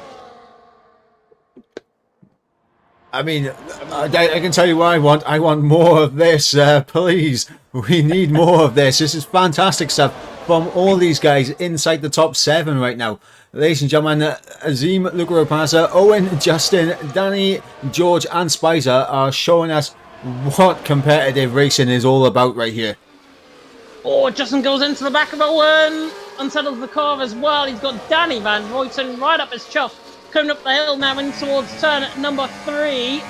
Speaker 1: I mean, I can tell you what I want. I want more of this, please. We need more of this. This is fantastic stuff from all these guys inside the top 7 right now. Ladies and gentlemen, Azim, Luca Rapasa, Owen, Justin, Danny, George and Spicer are showing us what competitive racing is all about right here.
Speaker 2: Oh, Justin goes into the back of Owen, unsettles the car as well. He's got Danny Van Ruyten right up his chuff. Coming up the hill now in towards turn number 3.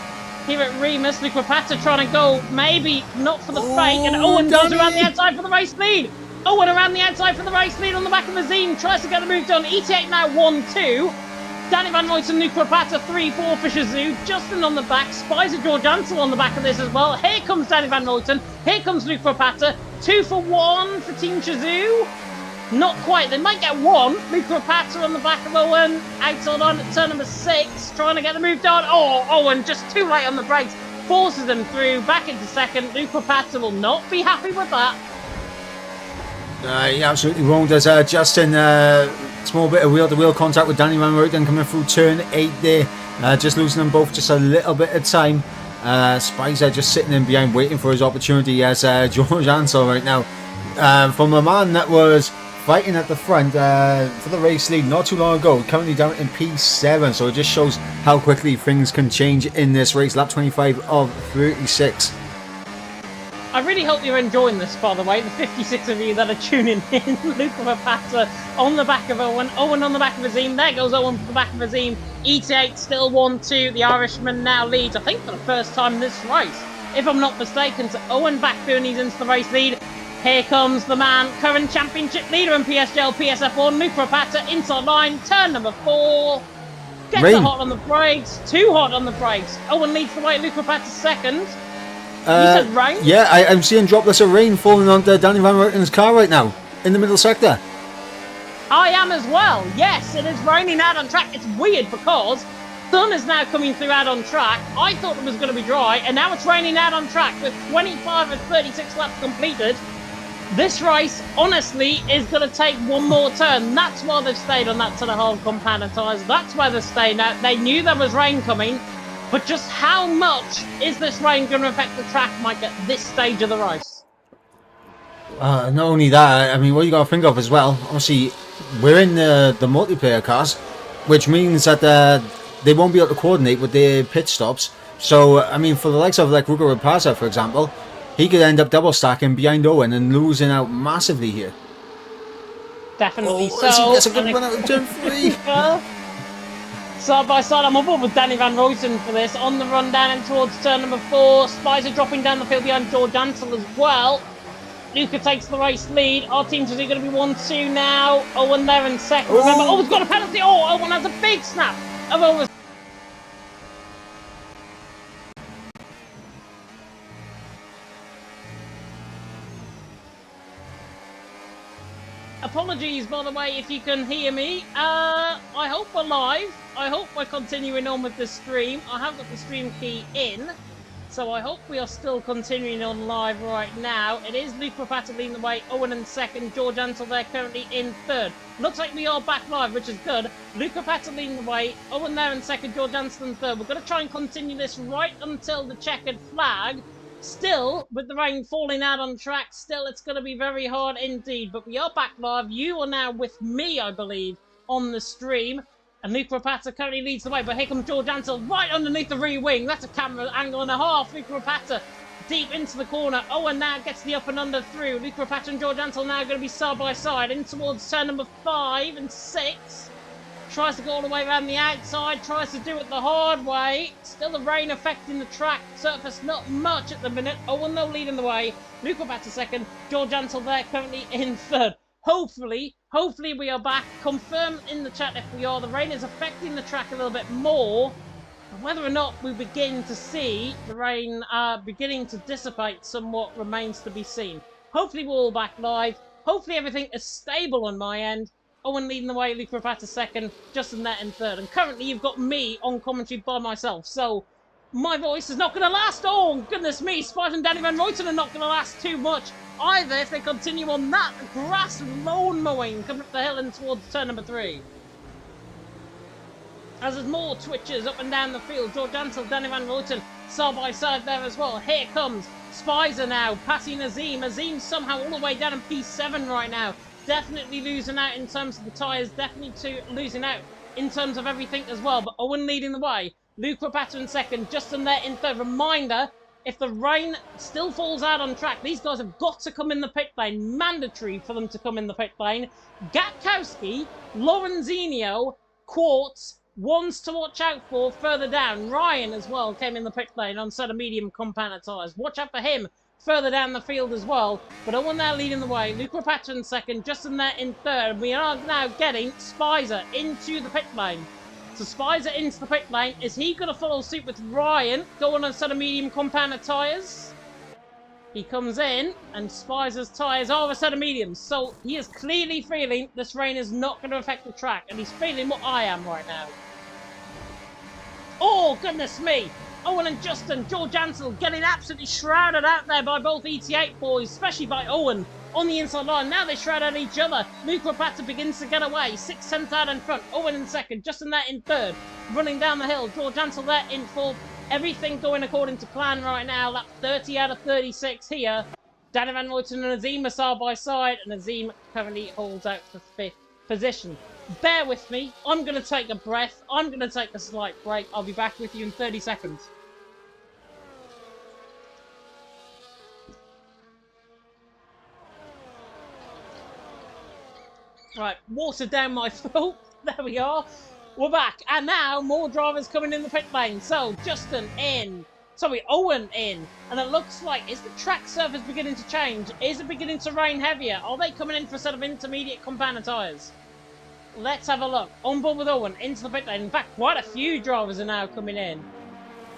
Speaker 2: Here at Remus, Luke Rapata trying to go, maybe not for the fake, and Owen goes around the outside for the race lead. Owen around the outside for the race lead on the back of Azim, tries to get the move done. ET8 now 1-2. Danny Van Ruyten, Luke Rapata 3-4 for Shazoo. Justin on the back, Spicer George Ansel on the back of this as well. Here comes Danny Van Ruyten, here comes Luke Rapata. 2 for 1 for Team Shazoo. Not quite, they might get 1. Luke Rapata on the back of Owen, outside on at turn number 6, trying to get the move done. Oh, Owen just too late on the brakes, forces them through, back into second. Luke Rapata will not be happy with that.
Speaker 1: He absolutely won't. There's Justin, small bit of wheel-to-wheel contact with Danny Van Ruyten coming through turn 8 there. Just losing them both just a little bit of time. Spicer just sitting in behind waiting for his opportunity as George Ansel right now. From a man that was fighting at the front for the race lead not too long ago, currently down in P7, so it just shows how quickly things can change in this race. Lap 25 of 36.
Speaker 2: I really hope you're enjoying this, by the way, the 56 of you that are tuning in. Luke Rapata on the back of Owen, Owen on the back of Azim. There goes Owen for the back of Azim. ET8 still 1-2. The Irishman now leads, I think, for the first time in this race, if I'm not mistaken. So Owen back through and he's into the race lead. Here comes the man, current championship leader in PSGL, PSF1, Luke Rapata, inside line, turn number 4. Gets it hot on the brakes, too hot on the brakes. Owen leads the way, Luke Rapata second. You said rain?
Speaker 1: Yeah, I'm seeing droplets of rain falling onto Danny Van Ruyten's car right now, in the middle sector.
Speaker 2: I am as well. Yes, it is raining out on track. It's weird because sun is now coming through out on track. I thought it was going to be dry, and now it's raining out on track with 25 of 36 laps completed. This race, honestly, is going to take one more turn. That's why they've stayed on that sort of hard compounder tyres. That's why they're staying out. They knew there was rain coming, but just how much is this rain going to affect the track, Mike, at this stage of the race?
Speaker 1: Not only that, I mean, what you got to think of as well, obviously, we're in the multiplayer cars, which means that they won't be able to coordinate with their pit stops. So, I mean, for the likes of like Luca Rapasa, for example, he could end up double stacking behind Owen and losing out massively here.
Speaker 2: Definitely so.
Speaker 1: That's a good run out of turn 3.
Speaker 2: Side by side, I'm on board with Danny Van Ruyten for this. On the run down and towards turn number 4. Spicer dropping down the field behind George Ansel as well. Luca takes the race lead. Our teams are going to be 1-2 now. Owen there in second. Remember, Owen's got a penalty. Oh, Owen has a big snap of over. Apologies, by the way, if you can hear me. I hope we're live. I hope we're continuing on with the stream. I have got the stream key in, so I hope we are still continuing on live right now. It is Luke Rapata leading the way, Owen in second, George Ansel there currently in third. Looks like we are back live, which is good. Luke Rapata leading the way, Owen there in second, George Ansel in third. We're going to try and continue this right until the checkered flag. Still, with the rain falling out on track, still it's going to be very hard indeed. But we are back live. You are now with me, I believe, on the stream. And Luke Rapata currently leads the way. But here comes George Ansel right underneath the rear wing. That's a camera angle and a half. Luke Rapata deep into the corner. Owen now gets the up and under through. Luke Rapata and George Ansel now going to be side by side in towards turn number 5 and 6. Tries to go all the way around the outside, tries to do it the hard way. Still the rain affecting the track surface, not much at the minute. Owen though leading the way. Luca back to second. George Ansel there currently in third. Hopefully we are back. Confirm in the chat if we are. The rain is affecting the track a little bit more. And whether or not we begin to see the rain beginning to dissipate somewhat remains to be seen. Hopefully we're all back live. Hopefully everything is stable on my end. Owen leading the way, Luke Rapata second, Justin there in third. And currently you've got me on commentary by myself. So my voice is not going to last. Oh, goodness me. Spice and Danny Van Ruyten are not going to last too much either if they continue on that grass lawn mowing coming up the hill and towards turn number 3. As there's more twitches up and down the field, George Ansel, Danny Van Ruyten side by side there as well. Here comes Spicer now, passing Azim. Azim somehow all the way down in P7 right now. Definitely losing out in terms of the tyres, definitely losing out in terms of everything as well. But Owen leading the way, Luke Rapata in second, Justin there in third. Reminder, if the rain still falls out on track, these guys have got to come in the pit lane. Mandatory for them to come in the pit lane. Gatkowski, Lorenzino, Quartz, ones to watch out for further down. Ryan as well came in the pit lane on set of medium compound tyres. Watch out for him further down the field as well. But Owen there leading the way. Luke Rapata in second. Justin there in third. We are now getting Spicer into the pit lane. So Spicer into the pit lane. Is he going to follow suit with Ryan going on a set of medium compound tyres? He comes in and Spicer's tyres are a set of mediums. So he is clearly feeling this rain is not going to affect the track. And he's feeling what I am right now. Oh, goodness me. Owen and Justin, George Ansel getting absolutely shrouded out there by both ET8 boys, especially by Owen on the inside line. Now they shroud out each other. Luke Rapata begins to get away. 6/10 out in front. Owen in second. Justin there in third. Running down the hill. George Ansel there in fourth. Everything going according to plan right now. That's 30 out of 36 here. Danny Van Ruyten and Azim are side by side. And Azim currently holds out for 5th position. Bear with me. I'm going to take a breath. I'm going to take a slight break. I'll be back with you in 30 seconds. Right, water down my throat. There we are. We're back. And now more drivers coming in the pit lane. So, Justin in. Sorry, Owen in. And it looks like, is the track surface beginning to change? Is it beginning to rain heavier? Are they coming in for a set of intermediate compound tyres? Let's have a look. On board with Owen, into the pit lane. In fact, quite a few drivers are now coming in.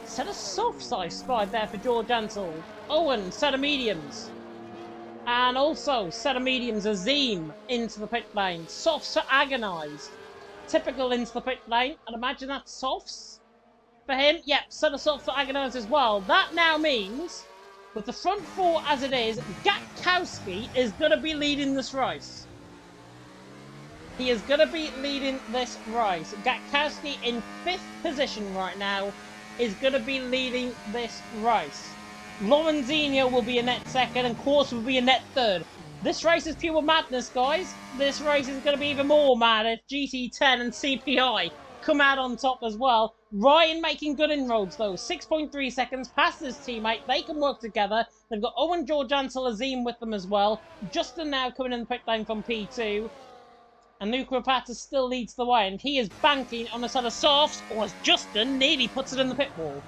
Speaker 2: Set of soft size spied there for George Ansel. Owen, set of mediums. And also, set of mediums, Azim into the pit lane. Softs for Agonised. Typical into the pit lane. I'd imagine that's softs for him. Yep, set of softs for Agonised as well. That now means, with the front 4 as it is, Gatkowski is going to be leading this race. He is going to be leading this race. Gatkowski in 5th position right now is going to be leading this race. Lorenzino will be a net second and Quartz will be a net third. This race is pure madness, guys. This race is going to be even more mad if GT10 and CPI come out on top as well. Ryan making good inroads though. 6.3 seconds past his teammate. They can work together. They've got Owen, George Ansel, Azim with them as well. Justin now coming in the pit lane from P2. And Luke Rapata still leads the way, and he is banking on a set of softs, or as Justin nearly puts it in the pit wall.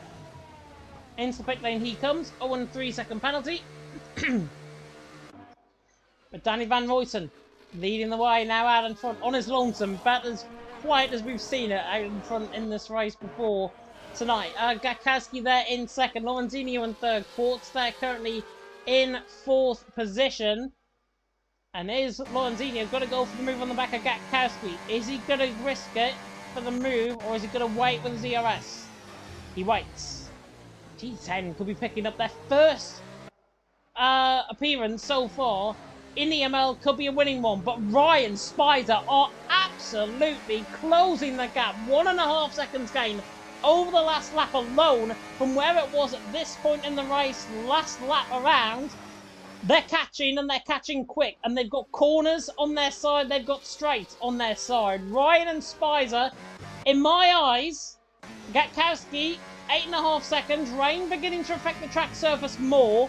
Speaker 2: Into the pit lane he comes. Owen 3-second penalty. But Danny Van Ruyten leading the way now out in front on his lonesome. About as quiet as we've seen it out in front in this race before tonight. Gatkowski there in second. Lorenzino in third. Quartz there currently in 4th position. And is Lorenzino going to go for the move on the back of Gatkowski? Is he going to risk it for the move, or is he going to wait with the ZRS? He waits. G10 could be picking up their first appearance so far in the ML, could be a winning one. But Ryan, Spicer are absolutely closing the gap. 1.5 seconds gain over the last lap alone from where it was at this point in the race, last lap around. They're catching, and they're catching quick. And they've got corners on their side. They've got straight on their side. Ryan and Spicer, in my eyes, Gatkowski, 8.5 seconds. Rain beginning to affect the track surface more.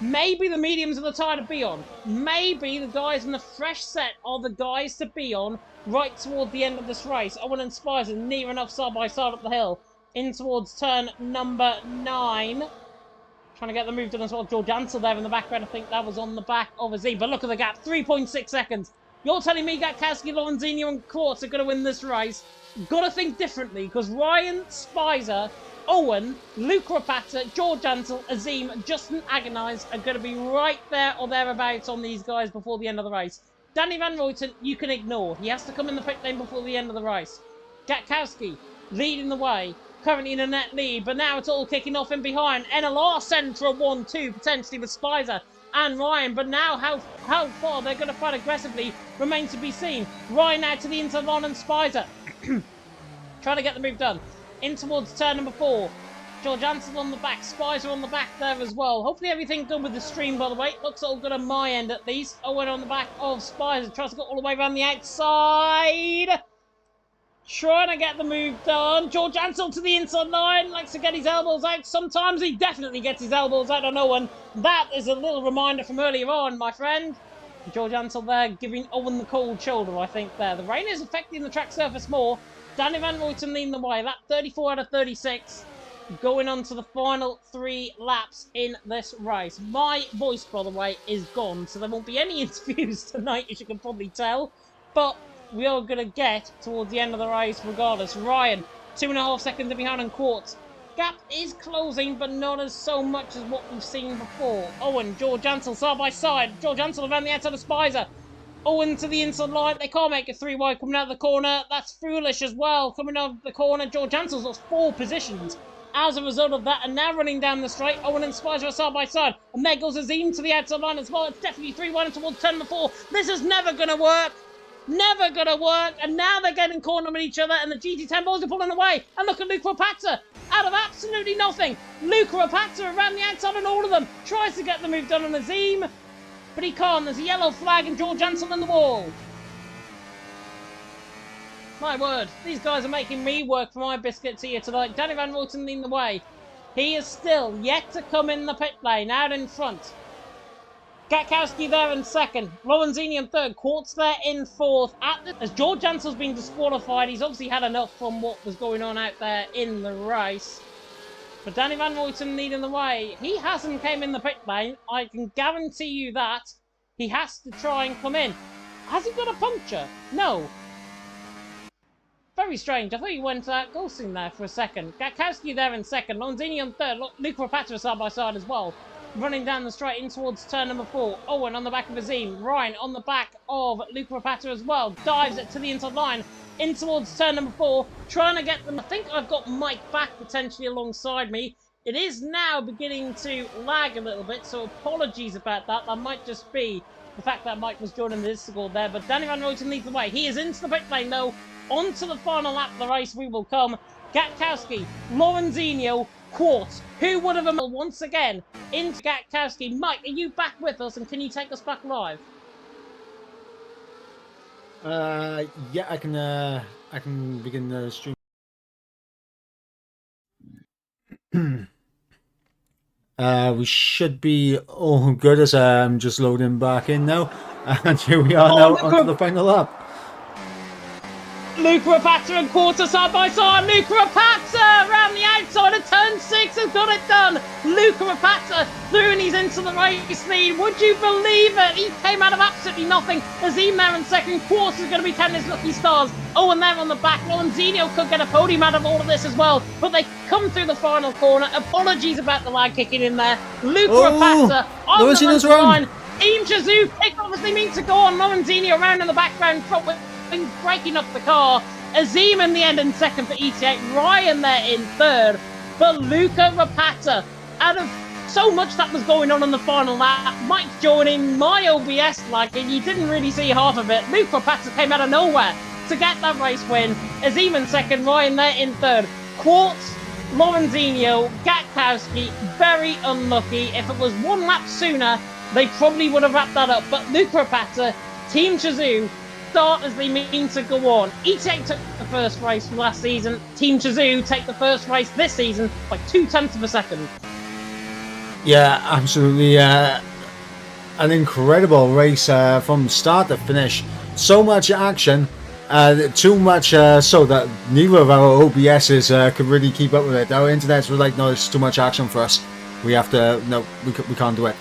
Speaker 2: Maybe the mediums are the tire to be on. Maybe the guys in the fresh set are the guys to be on right toward the end of this race. Owen and Spicer near enough side by side up the hill. In towards turn number 9. Trying to get the move done as well. George Ansel there in the background. I think that was on the back of a Z. But look at the gap. 3.6 seconds. You're telling me Gatkowski, Lorenzino and Quartz are going to win this race? Got to think differently, because Ryan, Spicer, Owen, Luke Rapata, George Ansel, Azim, Justin Agonize are going to be right there or thereabouts on these guys before the end of the race. Danny Van Ruyten, you can ignore. He has to come in the pit lane before the end of the race. Gatkowski leading the way. Currently in a net lead, but now it's all kicking off in behind. NLR send for a 1-2, potentially with Spicer and Ryan, but now how far they're going to fight aggressively remains to be seen. Ryan now to the inside line and Spicer. Trying to get the move done. In towards turn number 4. George Ansel on the back, Spicer on the back there as well. Hopefully everything good with the stream, by the way. Looks all good on my end at least. Owen on the back of Spicer. Tries to go all the way around the outside. Trying to get the move done. George Ansel to the inside line. Likes to get his elbows out. Sometimes he definitely gets his elbows out on Owen. That is a little reminder from earlier on, my friend. George Ansel there giving Owen the cold shoulder, I think, there. The rain is affecting the track surface more. Danny Van Ruyten leading the way. That 34 out of 36. Going on to the final 3 laps in this race. My voice, by the way, is gone. So there won't be any interviews tonight, as you can probably tell. But we are going to get towards the end of the race regardless. Ryan, 2.5 seconds behind on Quartz. Gap is closing, but not as so much as what we've seen before. Owen, George Ansel side by side. George Ansel around the outside of Spicer. Owen to the inside line. They can't make it 3 wide coming out of the corner. That's foolish as well. Coming out of the corner, George Ansel's lost 4 positions as a result of that, and now running down the straight. Owen and Spicer are side by side, and there goes Azim to the outside line as well. It's definitely 3 wide towards turn number 4. This is never going to work. Never gonna work, and now they're getting cornered with each other, and the GT10 boys are pulling away. And look at Luke Rapata, out of absolutely nothing. Luke Rapata around the outside on all of them, tries to get the move done on Azim, but he can't. There's a yellow flag and George Ansel in the wall. My word, these guys are making me work for my biscuits here tonight. Danny Van Ruyten leading the way. He is still yet to come in the pit lane, out in front. Gatkowski there in second, Lorenzini in third, Quartz there in fourth. As George Ansel's been disqualified, he's obviously had enough from what was going on out there in the race. But Danny Van Ruyten leading the way. He hasn't came in the pit lane. I can guarantee you that. He has to try and come in. Has he got a puncture? No. Very strange. I thought he went ghosting there for a second. Gatkowski there in second, Lorenzini on third, Luke Rapata side by side as well. Running down the straight in towards turn number 4. Owen on the back of Azim. Ryan on the back of Luke Rapata as well. Dives it to the inside line. In towards turn number 4. Trying to get them. I think I've got Mike back potentially alongside me. It is now beginning to lag a little bit, so apologies about that. That might just be the fact that Mike was joining the Discord there. But Danny Van Ruyten leads the way. He is into the pit lane though. On to the final lap of the race we will come. Gatkowski, Lorenzino, Quartz. Who would have once again into Gatkowski? Mike, are you back with us, and can you take us back live?
Speaker 1: Yeah, I can begin the stream. We should be all good as I'm just loading back in now, and here we are now onto the final lap.
Speaker 2: Luke Rapata and Quarter side by side. Luke Rapata around the outside of turn 6 has got it done. Luke Rapata through and he's into the race lead. Would you believe it? He came out of absolutely nothing. Azim there in second. Quarter is going to be 10 his lucky stars. Owen there on the back. Lorenzino could get a podium out of all of this as well. But they come through the final corner. Apologies about the lag kicking in there. Luke Rapata on the line. Team Shazoo kick obviously means to go on. Lorenzino around in the background. Breaking up the car. Azim in the end in second for ET8. Ryan there in third. But Luca Rapata, out of so much that was going on in the final lap, Mike joining my OBS lagging, you didn't really see half of it. Luca Rapata came out of nowhere to get that race win. Azim in second, Ryan there in third. Quartz, Lorenzino, Gatkowski, very unlucky. If it was 1 lap sooner, they probably would have wrapped that up. But Luca Rapata, Team Shazoo, start as they mean to go on. E-Tech took the first race from last season. Team Shazoo take the first race this season by 0.2 of a second.
Speaker 1: Yeah, absolutely. An incredible race from start to finish. So much action. Too much so that neither of our OBSs could really keep up with it. Our internets were like, no, it's too much action for us. We have to, no, we can't do it.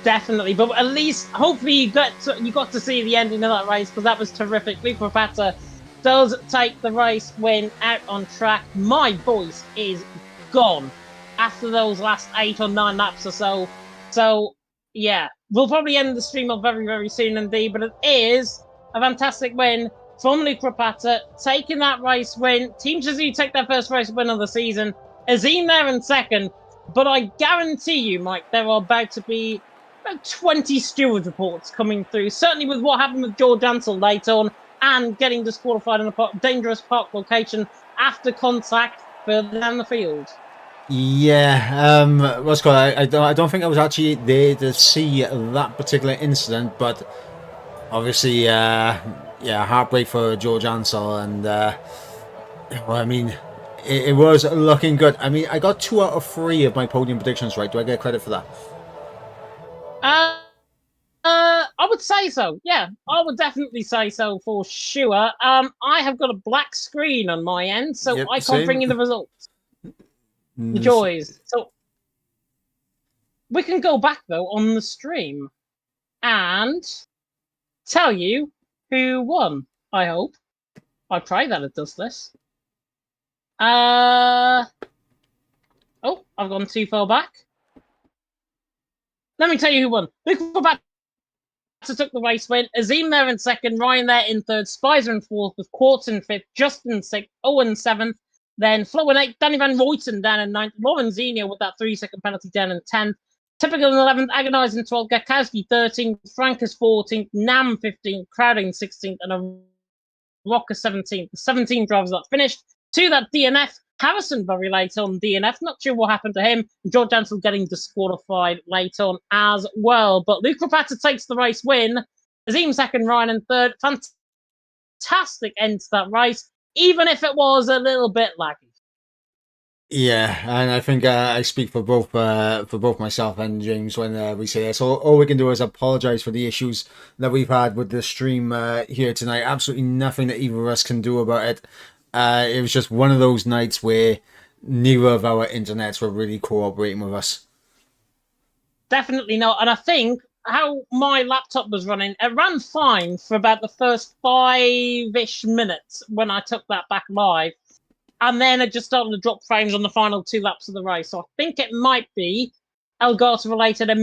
Speaker 2: Definitely, but at least hopefully you got to see the ending of that race because that was terrific. Luke Rapata does take the race win out on track. My voice is gone after those last 8 or 9 laps or so. So yeah, we'll probably end the stream up very, very soon indeed. But it is a fantastic win from Luke Rapata, taking that race win. Team Shazoo take their first race win of the season. Azim there in second. But I guarantee you, Mike, there are about to be about 20 steward reports coming through, certainly with what happened with George Ansell later on and getting disqualified in a dangerous park location after contact further down the field.
Speaker 1: Yeah, what's called? I don't think I was actually there to see that particular incident, but obviously, yeah, heartbreak for George Ansell, and well, I mean, it was looking good. I mean, I got 2 out of 3 of my podium predictions right. Do I get credit for that?
Speaker 2: I would say so. Yeah, I would definitely say so for sure. I have got a black screen on my end, so
Speaker 1: Yep,
Speaker 2: I can't
Speaker 1: same.
Speaker 2: bring you the results. The joys. So we can go back though on the stream and tell you who won. I hope. I pray that it does this. Oh, I've gone too far back. Let me tell you who won. Luke Rapata took the race win. Azim there in second, Ryan there in third, Spicer in fourth, with Quartz in fifth, Justin sixth, Owen seventh, then Flo in eighth, Danny Van Ruyten down in ninth, Lauren Zinio with that 3-second penalty down in 10th, Typical in 11th, Agonizing 12th, Gakowski 13th, Frankus 14th, Nam 15th, Crowding 16th, and a Rocker 17th. The 17 drivers that finished. To that DNF, Harrison very late on DNF. Not sure what happened to him. George Ansell getting disqualified late on as well. But Luke Rapata takes the race win. Azim second, Ryan in third. Fantastic end to that race, even if it was a little bit laggy.
Speaker 1: Yeah, and I think I speak for both myself and James when we say this. So all we can do is apologize for the issues that we've had with the stream here tonight. Absolutely nothing that either of us can do about it. It was just one of those nights where neither of our internets were really cooperating with us.
Speaker 2: Definitely not. And I think how my laptop was running, it ran fine for about the first 5-ish minutes when I took that back live. And then it just started to drop frames on the final 2 laps of the race. So I think it might be Elgato related. It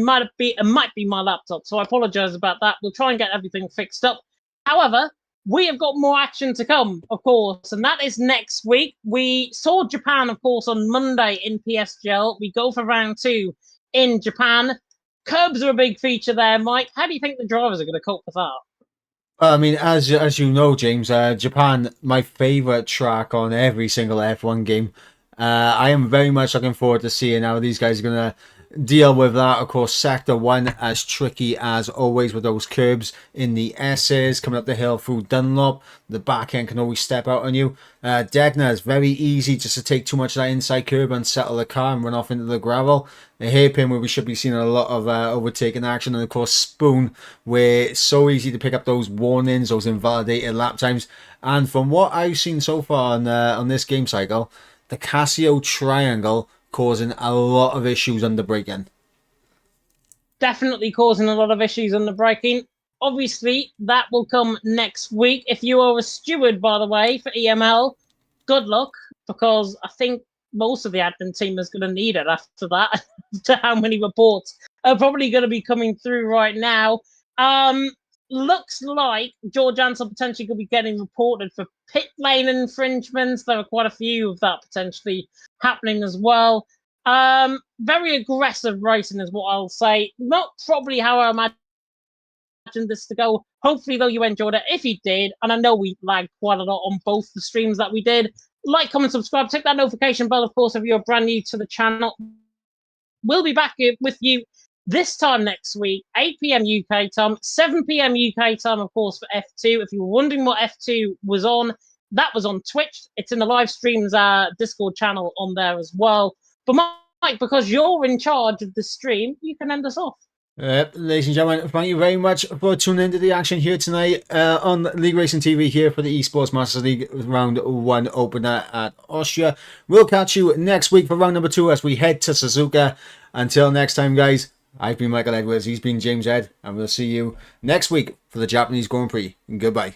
Speaker 2: might be my laptop. So I apologize about that. We'll try and get everything fixed up. However, we have got more action to come, of course, and that is next week. We saw Japan, of course, on Monday in PSGL. We go for round 2 in Japan. Curbs are a big feature there, Mike. How do you think the drivers are going to cope with that?
Speaker 1: I mean, as you know, James, Japan, my favorite track on every single F1 game. I am very much looking forward to seeing how these guys are going to deal with that. Of course, Sector 1, as tricky as always with those curbs in the S's, coming up the hill through Dunlop. The back end can always step out on you. Degner is very easy just to take too much of that inside curb and settle the car and run off into the gravel. The hairpin, where we should be seeing a lot of overtaking action. And of course, Spoon, where it's so easy to pick up those warnings, those invalidated lap times. And from what I've seen so far on this game cycle, the Casio Triangle causing a lot of issues under braking.
Speaker 2: Definitely causing a lot of issues under braking. Obviously, that will come next week. If you are a steward, by the way, for EML, good luck, because I think most of the admin team is going to need it after that, to how many reports are probably going to be coming through right now. Looks like George Ansell potentially could be getting reported for pit lane infringements. There are quite a few of that potentially happening as well. Very aggressive racing is what I'll say. Not probably how I imagined this to go. Hopefully, though, you enjoyed it. If you did, and I know we lagged quite a lot on both the streams that we did, like, comment, subscribe, take that notification bell, of course, if you're brand new to the channel. We'll be back with you this time next week, 8 p.m. UK time, 7 p.m. UK time, of course, for F2. If you were wondering what F2 was on, that was on Twitch. It's in the live streams Discord channel on there as well. But Mike, because you're in charge of the stream, you can end us off.
Speaker 1: Ladies and gentlemen, thank you very much for tuning into the action here tonight on League Racing TV here for the Esports Masters League round 1 opener at Austria. We'll catch you next week for round number 2 as we head to Suzuka. Until next time, guys, I've been Michael Edwards, he's been James Ed, and we'll see you next week for the Japanese Grand Prix. Goodbye.